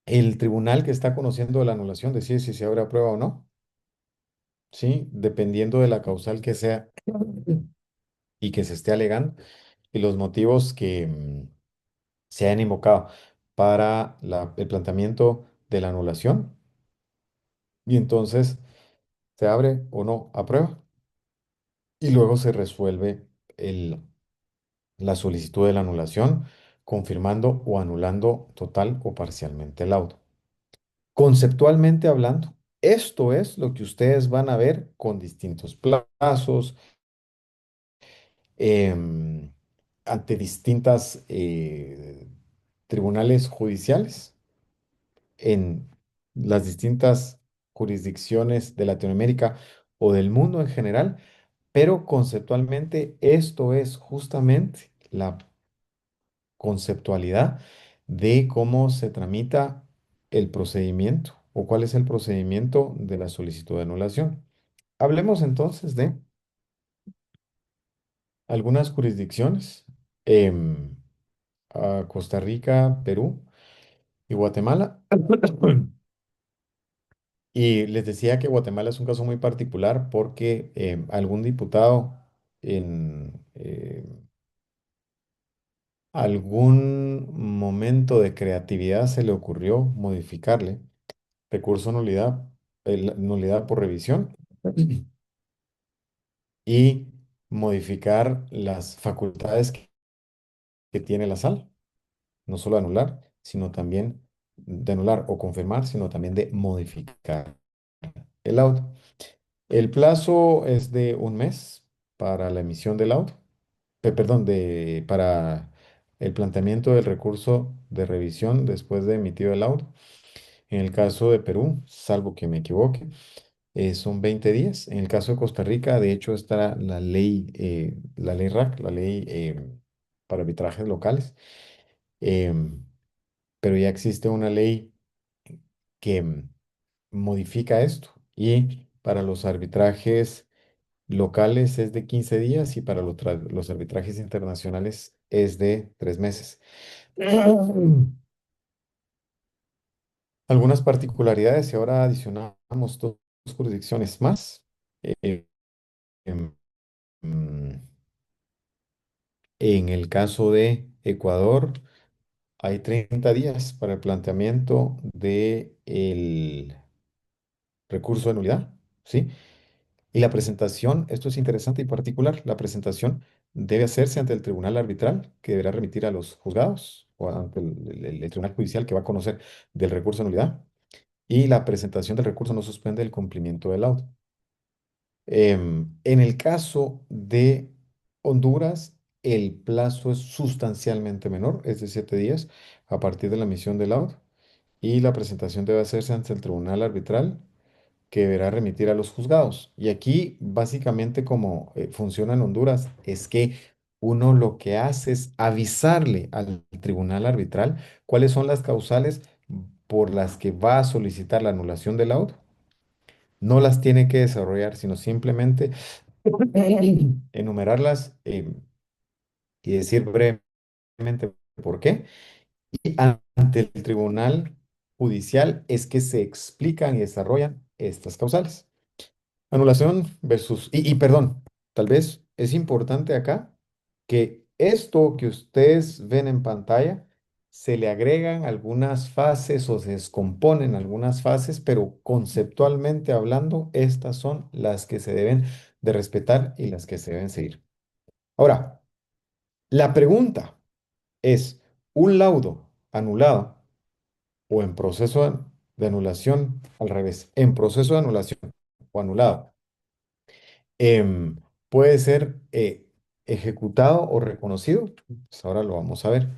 el tribunal que está conociendo la anulación decide si se abre a prueba o no, ¿sí? Dependiendo de la causal que sea y que se esté alegando y los motivos que se hayan invocado para el planteamiento de la anulación. Y entonces se abre o no a prueba y luego se resuelve la solicitud de la anulación, confirmando o anulando total o parcialmente el laudo. Conceptualmente hablando, esto es lo que ustedes van a ver con distintos plazos, em, ante distintas tribunales judiciales en las distintas jurisdicciones de Latinoamérica o del mundo en general, pero conceptualmente esto es justamente la conceptualidad de cómo se tramita el procedimiento o cuál es el procedimiento de la solicitud de anulación. Hablemos entonces de algunas jurisdicciones, em, Costa Rica, Perú y Guatemala. Y les decía que Guatemala es un caso muy particular porque algún diputado en algún momento de creatividad se le ocurrió modificarle recurso nulidad, nulidad por revisión y modificar las facultades que tiene la sala, no solo anular, sino también de anular o confirmar, sino también de modificar el auto. El plazo es de un mes para la emisión del auto, perdón, para el planteamiento del recurso de revisión después de emitido el auto. En el caso de Perú, salvo que me equivoque, son 20 días. En el caso de Costa Rica, de hecho, está la ley RAC, la ley para arbitrajes locales, em, pero ya existe una ley que modifica esto y para los arbitrajes locales es de 15 días y para los arbitrajes internacionales es de 3 meses. Algunas particularidades y ahora adicionamos dos jurisdicciones más. Eh, em, mm, en el caso de Ecuador, hay 30 días para el planteamiento del recurso de nulidad, ¿sí? Y la presentación, esto es interesante y particular, la presentación debe hacerse ante el tribunal arbitral que deberá remitir a los juzgados o ante el tribunal judicial que va a conocer del recurso de nulidad. Y la presentación del recurso no suspende el cumplimiento del laudo. En el caso de Honduras, el plazo es sustancialmente menor, es de 7 días a partir de la emisión del laudo. Y la presentación debe hacerse ante el tribunal arbitral que deberá remitir a los juzgados. Y aquí, básicamente, como funciona en Honduras, es que uno lo que hace es avisarle al tribunal arbitral cuáles son las causales por las que va a solicitar la anulación del laudo. No las tiene que desarrollar, sino simplemente enumerarlas y decir brevemente por qué. Y ante el tribunal judicial es que se explican y desarrollan estas causales. Anulación versus, y perdón, tal vez es importante acá que esto que ustedes ven en pantalla se le agregan algunas fases o se descomponen algunas fases, pero conceptualmente hablando, estas son las que se deben de respetar y las que se deben seguir. Ahora, la pregunta es, ¿un laudo anulado o en proceso de anulación, al revés, en proceso de anulación o anulado? em, puede ser ejecutado o reconocido. Pues ahora lo vamos a ver.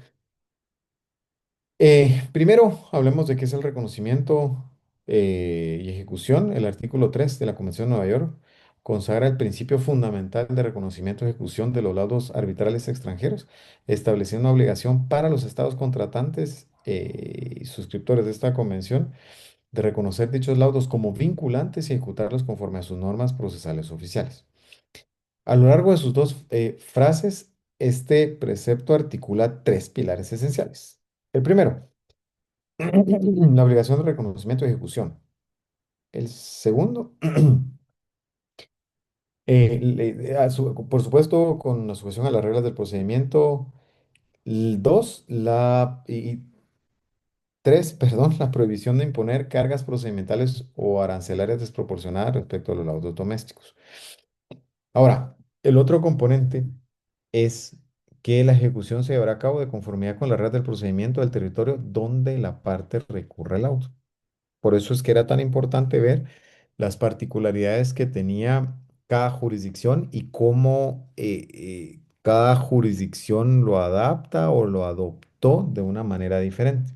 Primero, hablemos de qué es el reconocimiento. y ejecución, el artículo 3 de la Convención de Nueva York consagra el principio fundamental de reconocimiento y ejecución de los laudos arbitrales extranjeros, estableciendo una obligación para los estados contratantes y suscriptores de esta convención de reconocer dichos laudos como vinculantes y ejecutarlos conforme a sus normas procesales oficiales. A lo largo de sus dos frases, este precepto articula tres pilares esenciales. El primero, la obligación de reconocimiento y ejecución. El segundo, por supuesto, con la sujeción a las reglas del procedimiento. Dos, y tres, perdón, la prohibición de imponer cargas procedimentales o arancelarias desproporcionadas respecto a los laudos domésticos. Ahora, el otro componente es que la ejecución se llevará a cabo de conformidad con las reglas del procedimiento del territorio donde la parte recurre el auto. Por eso es que era tan importante ver las particularidades que tenía cada jurisdicción y cómo cada jurisdicción lo adapta o lo adoptó de una manera diferente.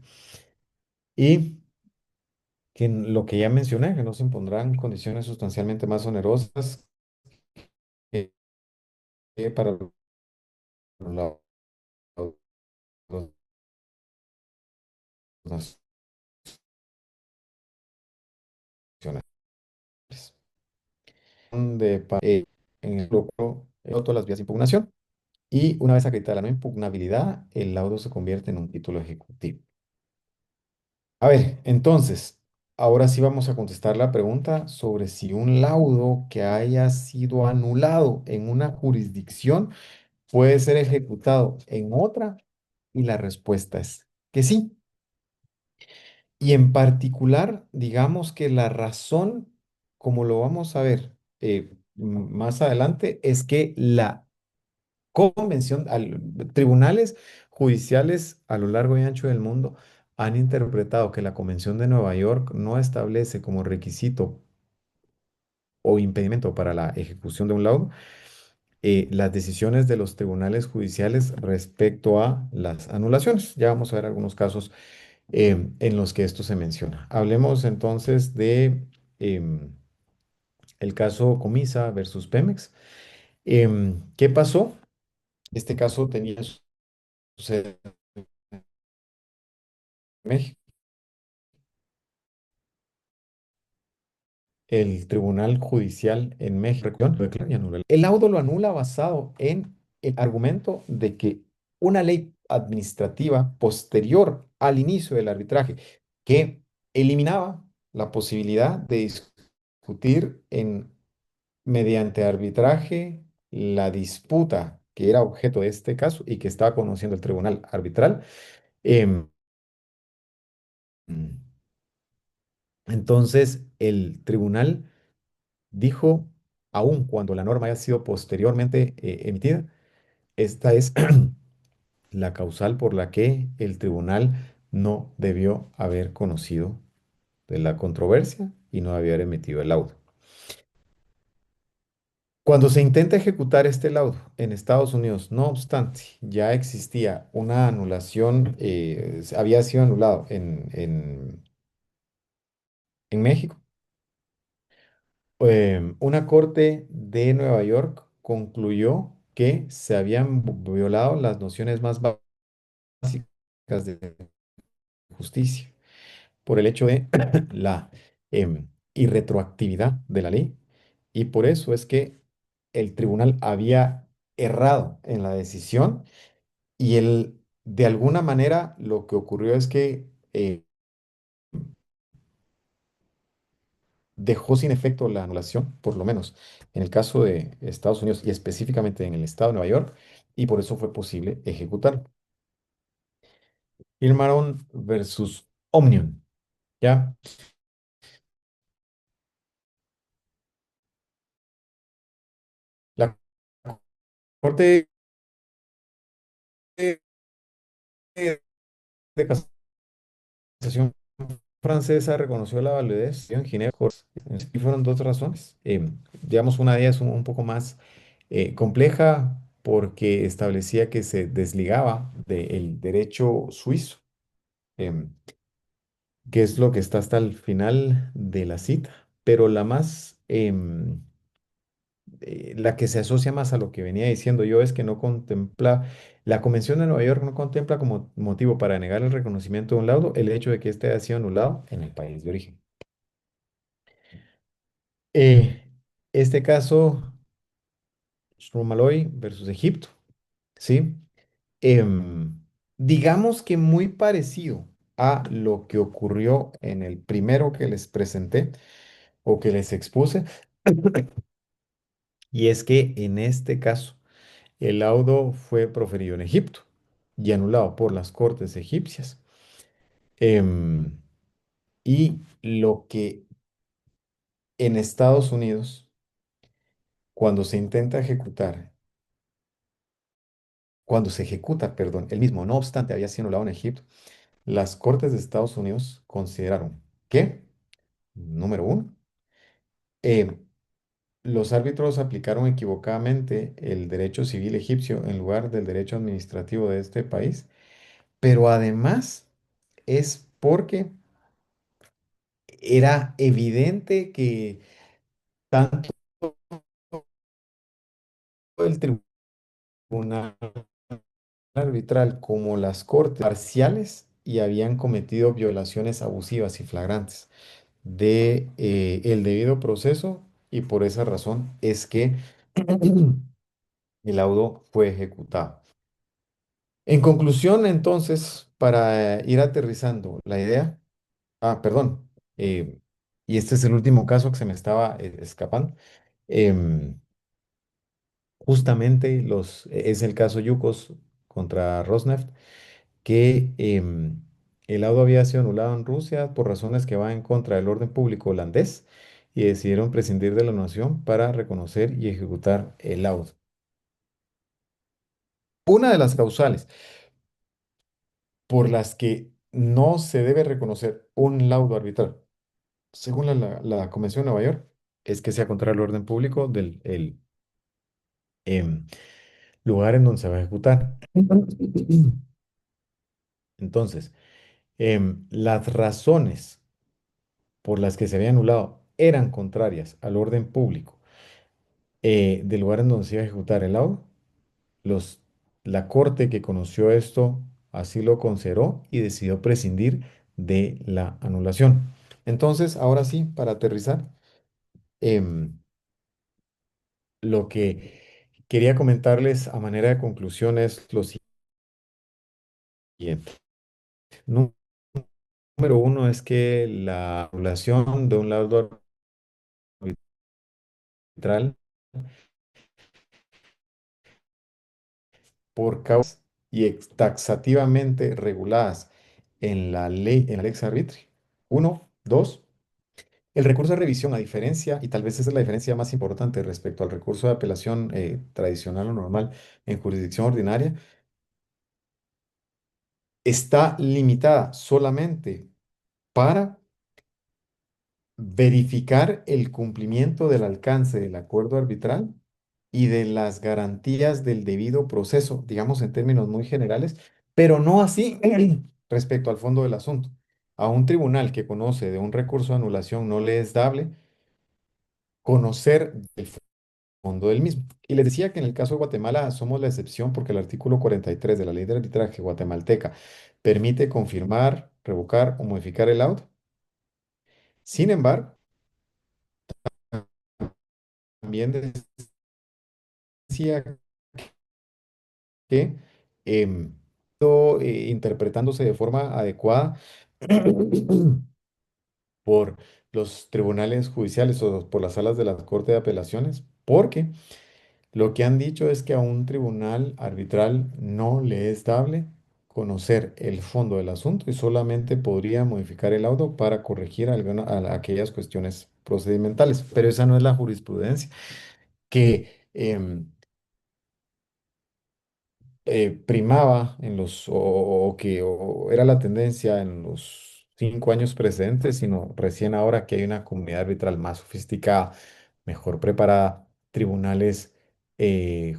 Y que lo que ya mencioné, que no se impondrán condiciones sustancialmente más onerosas que para los nacionales en el lucro todas las vías de impugnación. Y una vez acreditada la no impugnabilidad, el laudo se convierte en un título ejecutivo. A ver, entonces, ahora sí vamos a contestar la pregunta sobre si un laudo que haya sido anulado en una jurisdicción puede ser ejecutado en otra, y la respuesta es que sí. Y en particular, digamos que la razón, como lo vamos a ver más adelante, es que la tribunales judiciales a lo largo y ancho del mundo han interpretado que la Convención de Nueva York no establece como requisito o impedimento para la ejecución de un laudo las decisiones de los tribunales judiciales respecto a las anulaciones. Ya vamos a ver algunos casos en los que esto se menciona. Hablemos entonces de el caso Comisa versus Pemex. ¿Qué pasó? Este caso tenía su sede en México. El Tribunal Judicial en México lo declara y anula. El laudo lo anula basado en el argumento de que una ley administrativa posterior al inicio del arbitraje que eliminaba la posibilidad de discutir mediante arbitraje la disputa que era objeto de este caso y que estaba conociendo el tribunal arbitral. em, entonces, el tribunal dijo, aun cuando la norma haya sido posteriormente emitida, esta es la causal por la que el tribunal no debió haber conocido de la controversia y no debió haber emitido el laudo. Cuando se intenta ejecutar este laudo en Estados Unidos, no obstante, ya existía una anulación, había sido anulado en México. Una corte de Nueva York concluyó que se habían violado las nociones más básicas de justicia por el hecho de la irretroactividad de la ley, y por eso es que el tribunal había errado en la decisión y de alguna manera lo que ocurrió es que dejó sin efecto la anulación, por lo menos en el caso de Estados Unidos y específicamente en el estado de Nueva York, y por eso fue posible ejecutar. Irmaron versus Omnium, ¿ya? La Corte de, de Casación francesa reconoció la validez en Ginebra y fueron dos razones. Digamos, una de ellas un poco más compleja porque establecía que se desligaba del derecho suizo. Em, que es lo que está hasta el final de la cita, pero la que se asocia más a lo que venía diciendo yo es que no contempla, la Convención de Nueva York no contempla como motivo para negar el reconocimiento de un laudo el hecho de que éste haya sido anulado en el país de origen. Eh, este caso, Strumaloy versus Egipto, ¿sí? Em, digamos que muy parecido a lo que ocurrió en el primero que les presenté o que les expuse, y es que en este caso el laudo fue proferido en Egipto y anulado por las cortes egipcias. Em, y lo que en Estados Unidos, cuando se intenta ejecutar, cuando se ejecuta, perdón, el mismo, no obstante, había sido anulado en Egipto, las cortes de Estados Unidos consideraron que, número uno, em, los árbitros aplicaron equivocadamente el derecho civil egipcio en lugar del derecho administrativo de este país, pero además es porque era evidente que tanto el tribunal arbitral como las cortes parciales y habían cometido violaciones abusivas y flagrantes de el debido proceso y por esa razón es que el laudo fue ejecutado. En conclusión, entonces, para ir aterrizando la idea, perdón, y este es el último caso que se me estaba escapando. em, Justamente es el caso Yukos contra Rosneft, que el laudo había sido anulado en Rusia por razones que van en contra del orden público holandés y decidieron prescindir de la nación para reconocer y ejecutar el laudo. Una de las causales por las que no se debe reconocer un laudo arbitral, según la Convención de Nueva York, es que sea contra el orden público del em, lugar en donde se va a ejecutar. Entonces, las razones por las que se había anulado eran contrarias al orden público del lugar en donde se iba a ejecutar el laudo. Los, la corte que conoció esto así lo consideró y decidió prescindir de la anulación. Entonces, ahora sí, para aterrizar, em, lo que quería comentarles a manera de conclusión es lo siguiente. Nú- Número uno es que la anulación de un laudo arbitral por causas y taxativamente reguladas en la lex arbitrio. Uno, dos, el recurso de revisión, a diferencia, y tal vez esa es la diferencia más importante respecto al recurso de apelación tradicional o normal en jurisdicción ordinaria, está limitada solamente para verificar el cumplimiento del alcance del acuerdo arbitral y de las garantías del debido proceso, digamos en términos muy generales, pero no así respecto al fondo del asunto. A un tribunal que conoce de un recurso de anulación no le es dable conocer el fondo del mismo. Y les decía que en el caso de Guatemala somos la excepción porque el artículo 43 de la ley de arbitraje guatemalteca permite confirmar, revocar o modificar el auto. Sin embargo, también decía que interpretándose de forma adecuada por los tribunales judiciales o por las salas de la Corte de Apelaciones, porque lo que han dicho es que a un tribunal arbitral no le es dable conocer el fondo del asunto y solamente podría modificar el laudo para corregir aquellas cuestiones procedimentales, pero esa no es la jurisprudencia que primaba en o que o era la tendencia en los 5 años precedentes, sino recién ahora que hay una comunidad arbitral más sofisticada, mejor preparada, tribunales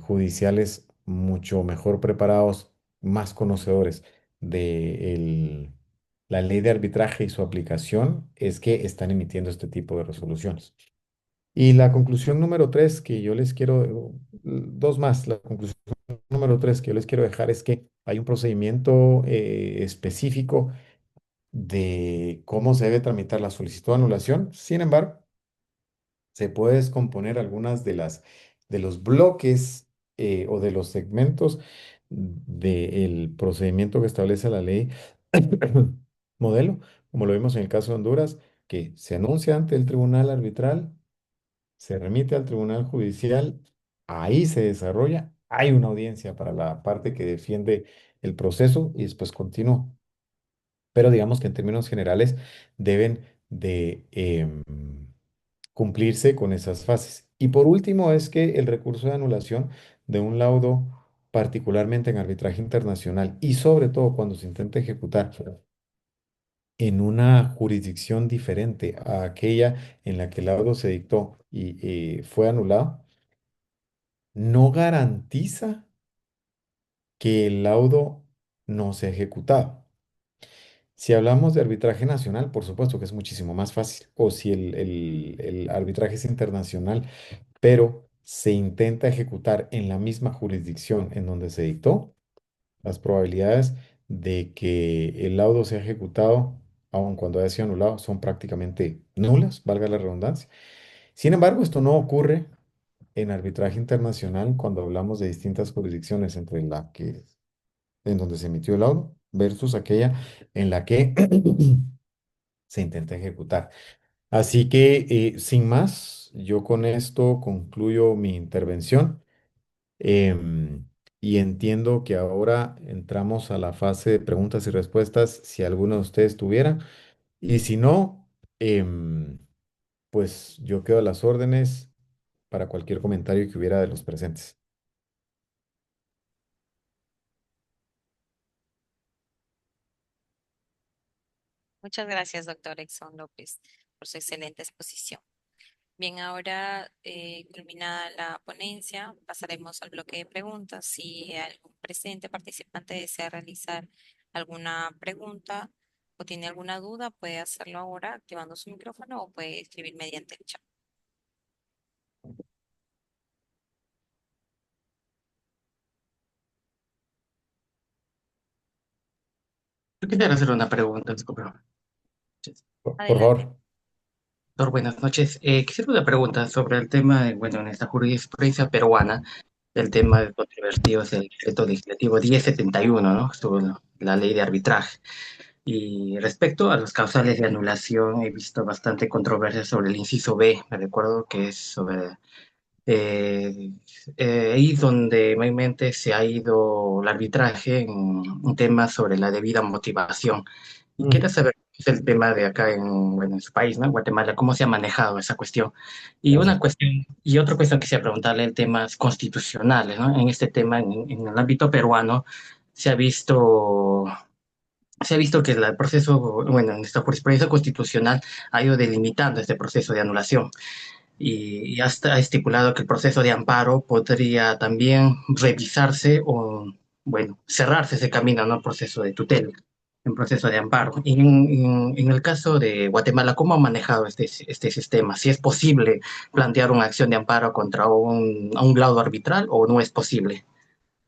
judiciales mucho mejor preparados, más conocedores de la ley de arbitraje y su aplicación es que están emitiendo este tipo de resoluciones. Y la conclusión número tres que yo les quiero, dos más, la conclusión número tres que yo les quiero dejar es que hay un procedimiento específico de cómo se debe tramitar la solicitud de anulación. Sin embargo, se puede descomponer algunas de los bloques o de los segmentos del procedimiento que establece la ley modelo, como lo vimos en el caso de Honduras, que se anuncia ante el tribunal arbitral, se remite al tribunal judicial, ahí se desarrolla, hay una audiencia para la parte que defiende el proceso y después continúa. Pero digamos que en términos generales deben de cumplirse con esas fases. Y por último es que el recurso de anulación de un laudo, particularmente en arbitraje internacional y sobre todo cuando se intenta ejecutar en una jurisdicción diferente a aquella en la que el laudo se dictó y fue anulado, no garantiza que el laudo no sea ejecutado. Si hablamos de arbitraje nacional, por supuesto que es muchísimo más fácil. O si el arbitraje es internacional, pero se intenta ejecutar en la misma jurisdicción en donde se dictó, las probabilidades de que el laudo sea ejecutado, aun cuando haya sido anulado, son prácticamente nulas, valga la redundancia. Sin embargo, esto no ocurre en arbitraje internacional cuando hablamos de distintas jurisdicciones entre la que en donde se emitió el laudo versus aquella en la que se intenta ejecutar. Así que, sin más, yo con esto concluyo mi intervención. Y entiendo que ahora entramos a la fase de preguntas y respuestas, si alguno de ustedes tuviera. Y si no, pues yo quedo a las órdenes para cualquier comentario que hubiera de los presentes. Muchas gracias, doctor Exxon López, por su excelente exposición. Bien, ahora culminada la ponencia, pasaremos al bloque de preguntas. Si algún presente participante desea realizar alguna pregunta o tiene alguna duda, puede hacerlo ahora activando su micrófono o puede escribir mediante el chat. Yo quisiera hacer una pregunta, disculpe. Por favor. Adelante. Doctor, buenas noches. Quisiera una pregunta sobre el tema, bueno, en esta jurisprudencia peruana, el tema de controvertido es el decreto legislativo 1071, ¿no? Sobre la ley de arbitraje. Y respecto a los causales de anulación, he visto bastante controversia sobre el inciso B. Me recuerdo que es sobre eh, ahí donde mayormente se ha ido el arbitraje en un tema sobre la debida motivación. Y quiero Mm, saber qué es el tema de acá en, bueno, en su país, ¿no? En Guatemala, cómo se ha manejado esa cuestión. Y una gracias. cuestión, y otra cuestión que quisiera preguntarle en temas constitucionales, ¿no? En este tema, en el ámbito peruano, se ha visto, se ha visto que el proceso, bueno, en esta jurisprudencia constitucional ha ido delimitando este proceso de anulación y hasta ha estipulado que el proceso de amparo podría también revisarse o, bueno, cerrarse ese camino, ¿no? Proceso de tutela, en proceso de amparo. Y en el caso de Guatemala, ¿cómo ha manejado este sistema? ¿Si es posible plantear una acción de amparo contra a un lado arbitral o no es posible?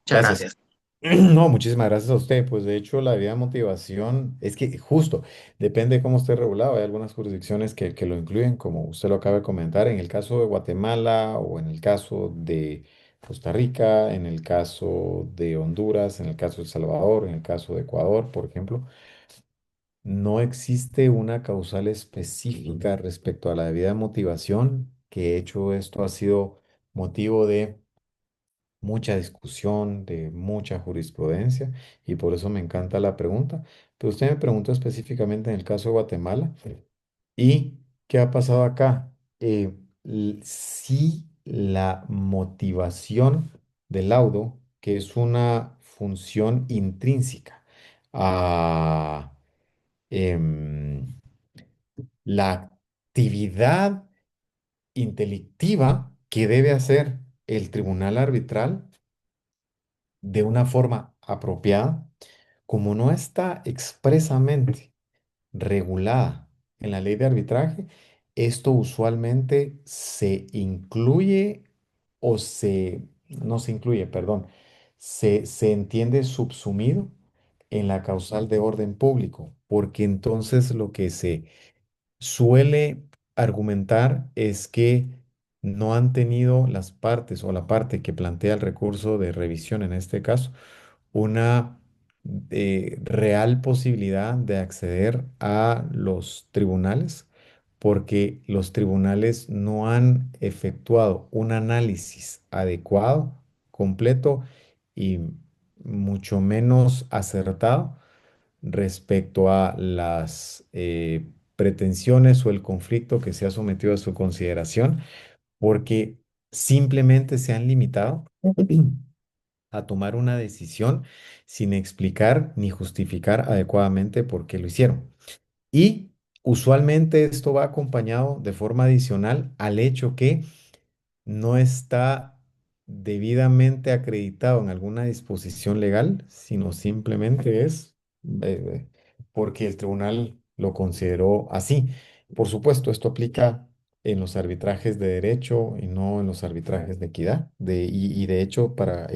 Muchas Gracias. gracias. No, muchísimas gracias a usted. Pues de hecho, la debida motivación es que justo depende de cómo esté regulado. Hay algunas jurisdicciones que lo incluyen, como usted lo acaba de comentar, en el caso de Guatemala o en el caso de Costa Rica, en el caso de Honduras, en el caso de El Salvador, en el caso de Ecuador, por ejemplo. No existe una causal específica respecto a la debida motivación, que de hecho esto ha sido motivo de mucha discusión, de mucha jurisprudencia, y por eso me encanta la pregunta. Pero usted me preguntó específicamente en el caso de Guatemala, ¿y qué ha pasado acá? Sí, la motivación del laudo, que es una función intrínseca a em, la actividad intelectiva que debe hacer el tribunal arbitral de una forma apropiada, como no está expresamente regulada en la ley de arbitraje, esto usualmente se incluye o no se incluye, perdón, se entiende subsumido en la causal de orden público, porque entonces lo que se suele argumentar es que no han tenido las partes o la parte que plantea el recurso de revisión en este caso una real posibilidad de acceder a los tribunales porque los tribunales no han efectuado un análisis adecuado, completo y mucho menos acertado respecto a las pretensiones o el conflicto que se ha sometido a su consideración, porque simplemente se han limitado a tomar una decisión sin explicar ni justificar adecuadamente por qué lo hicieron. Y usualmente esto va acompañado de forma adicional al hecho que no está debidamente acreditado en alguna disposición legal, sino simplemente es porque el tribunal lo consideró así. Por supuesto, esto aplica en los arbitrajes de derecho y no en los arbitrajes de equidad. Y de hecho, para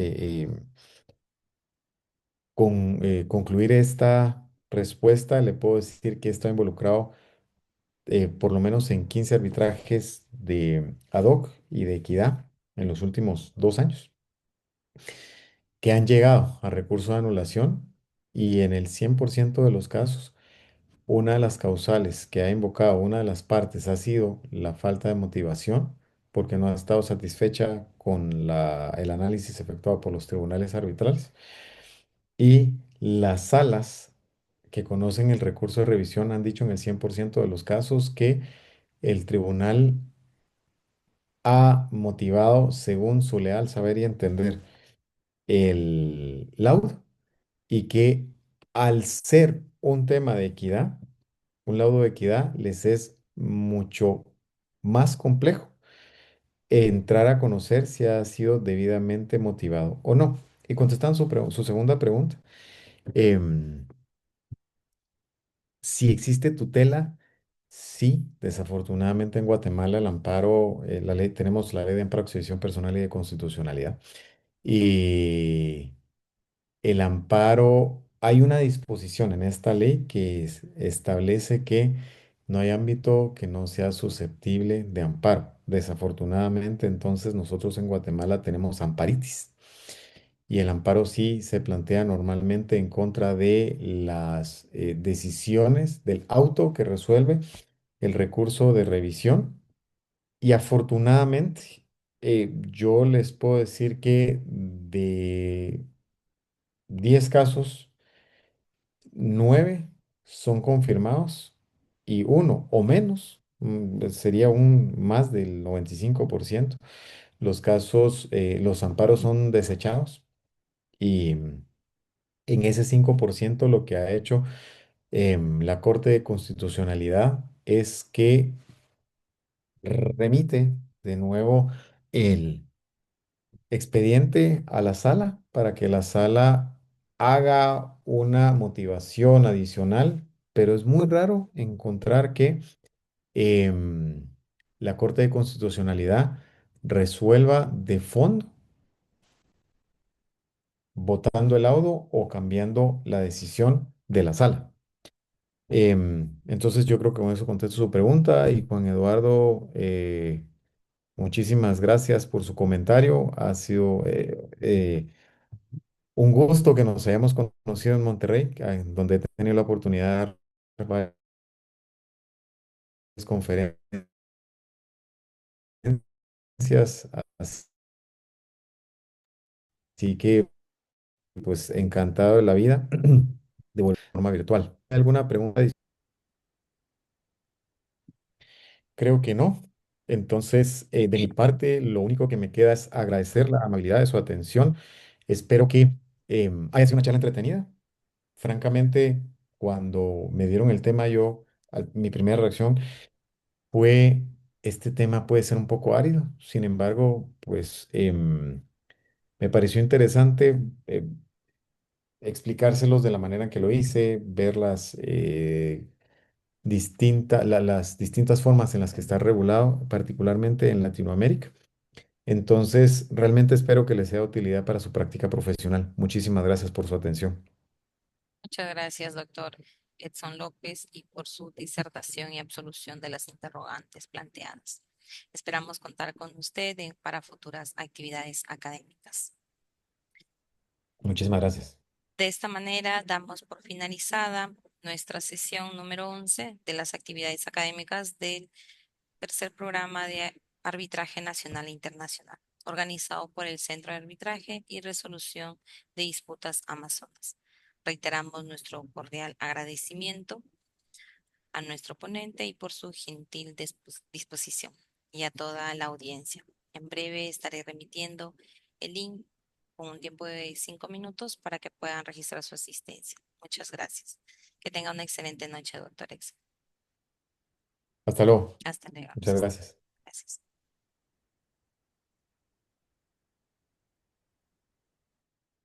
concluir esta respuesta, le puedo decir que está involucrado por lo menos en 15 arbitrajes de ad hoc y de equidad en los últimos 2 años, que han llegado a recurso de anulación y en el 100% de los casos, una de las causales que ha invocado una de las partes ha sido la falta de motivación porque no ha estado satisfecha con el análisis efectuado por los tribunales arbitrales y las salas que conocen el recurso de revisión han dicho en el 100% de los casos que el tribunal ha motivado según su leal saber y entender el laudo y que al ser un tema de equidad, un laudo de equidad, les es mucho más complejo entrar a conocer si ha sido debidamente motivado o no. Y contestando su segunda pregunta, em, si existe tutela, sí, desafortunadamente en Guatemala el amparo, la ley, tenemos la ley de amparo, accesión personal y de constitucionalidad. Y el amparo, hay una disposición en esta ley que establece que no hay ámbito que no sea susceptible de amparo. Desafortunadamente, entonces nosotros en Guatemala tenemos amparitis y el amparo sí se plantea normalmente en contra de las decisiones del auto que resuelve el recurso de revisión. Y afortunadamente, yo les puedo decir que de 10 casos, 9 son confirmados y uno o menos, sería un más del 95%. Los casos, los amparos son desechados y en ese 5% lo que ha hecho la Corte de Constitucionalidad es que remite de nuevo el expediente a la sala para que la sala haga una motivación adicional, pero es muy raro encontrar que em, la Corte de Constitucionalidad resuelva de fondo votando el laudo o cambiando la decisión de la sala. Entonces yo creo que con eso contesto su pregunta y Juan Eduardo, muchísimas gracias por su comentario. Ha sido un gusto que nos hayamos conocido en Monterrey, donde he tenido la oportunidad de dar varias conferencias. Así que, pues, encantado de la vida de volver de forma virtual. ¿Alguna pregunta? Creo que no. Entonces, de mi parte, lo único que me queda es agradecer la amabilidad de su atención. Espero que haya sido una charla entretenida. Francamente, cuando me dieron el tema, mi primera reacción fue, este tema puede ser un poco árido. Sin embargo, pues me pareció interesante explicárselos de la manera en que lo hice, verlas. las distintas formas en las que está regulado, particularmente en Latinoamérica. Entonces, realmente espero que les sea de utilidad para su práctica profesional. Muchísimas gracias por su atención. Muchas gracias, doctor Edson López, y por su disertación y absolución de las interrogantes planteadas. Esperamos contar con usted para futuras actividades académicas. Muchísimas gracias. De esta manera, damos por finalizada nuestra sesión número 11 de las actividades académicas del tercer programa de arbitraje nacional e internacional, organizado por el Centro de Arbitraje y Resolución de Disputas Amazonas. Reiteramos nuestro cordial agradecimiento a nuestro ponente y por su gentil disposición y a toda la audiencia. En breve estaré remitiendo el link con un tiempo de 5 minutos para que puedan registrar su asistencia. Muchas gracias. Que tenga una excelente noche, doctor Ex. Hasta luego. Hasta luego. Muchas gracias. Gracias.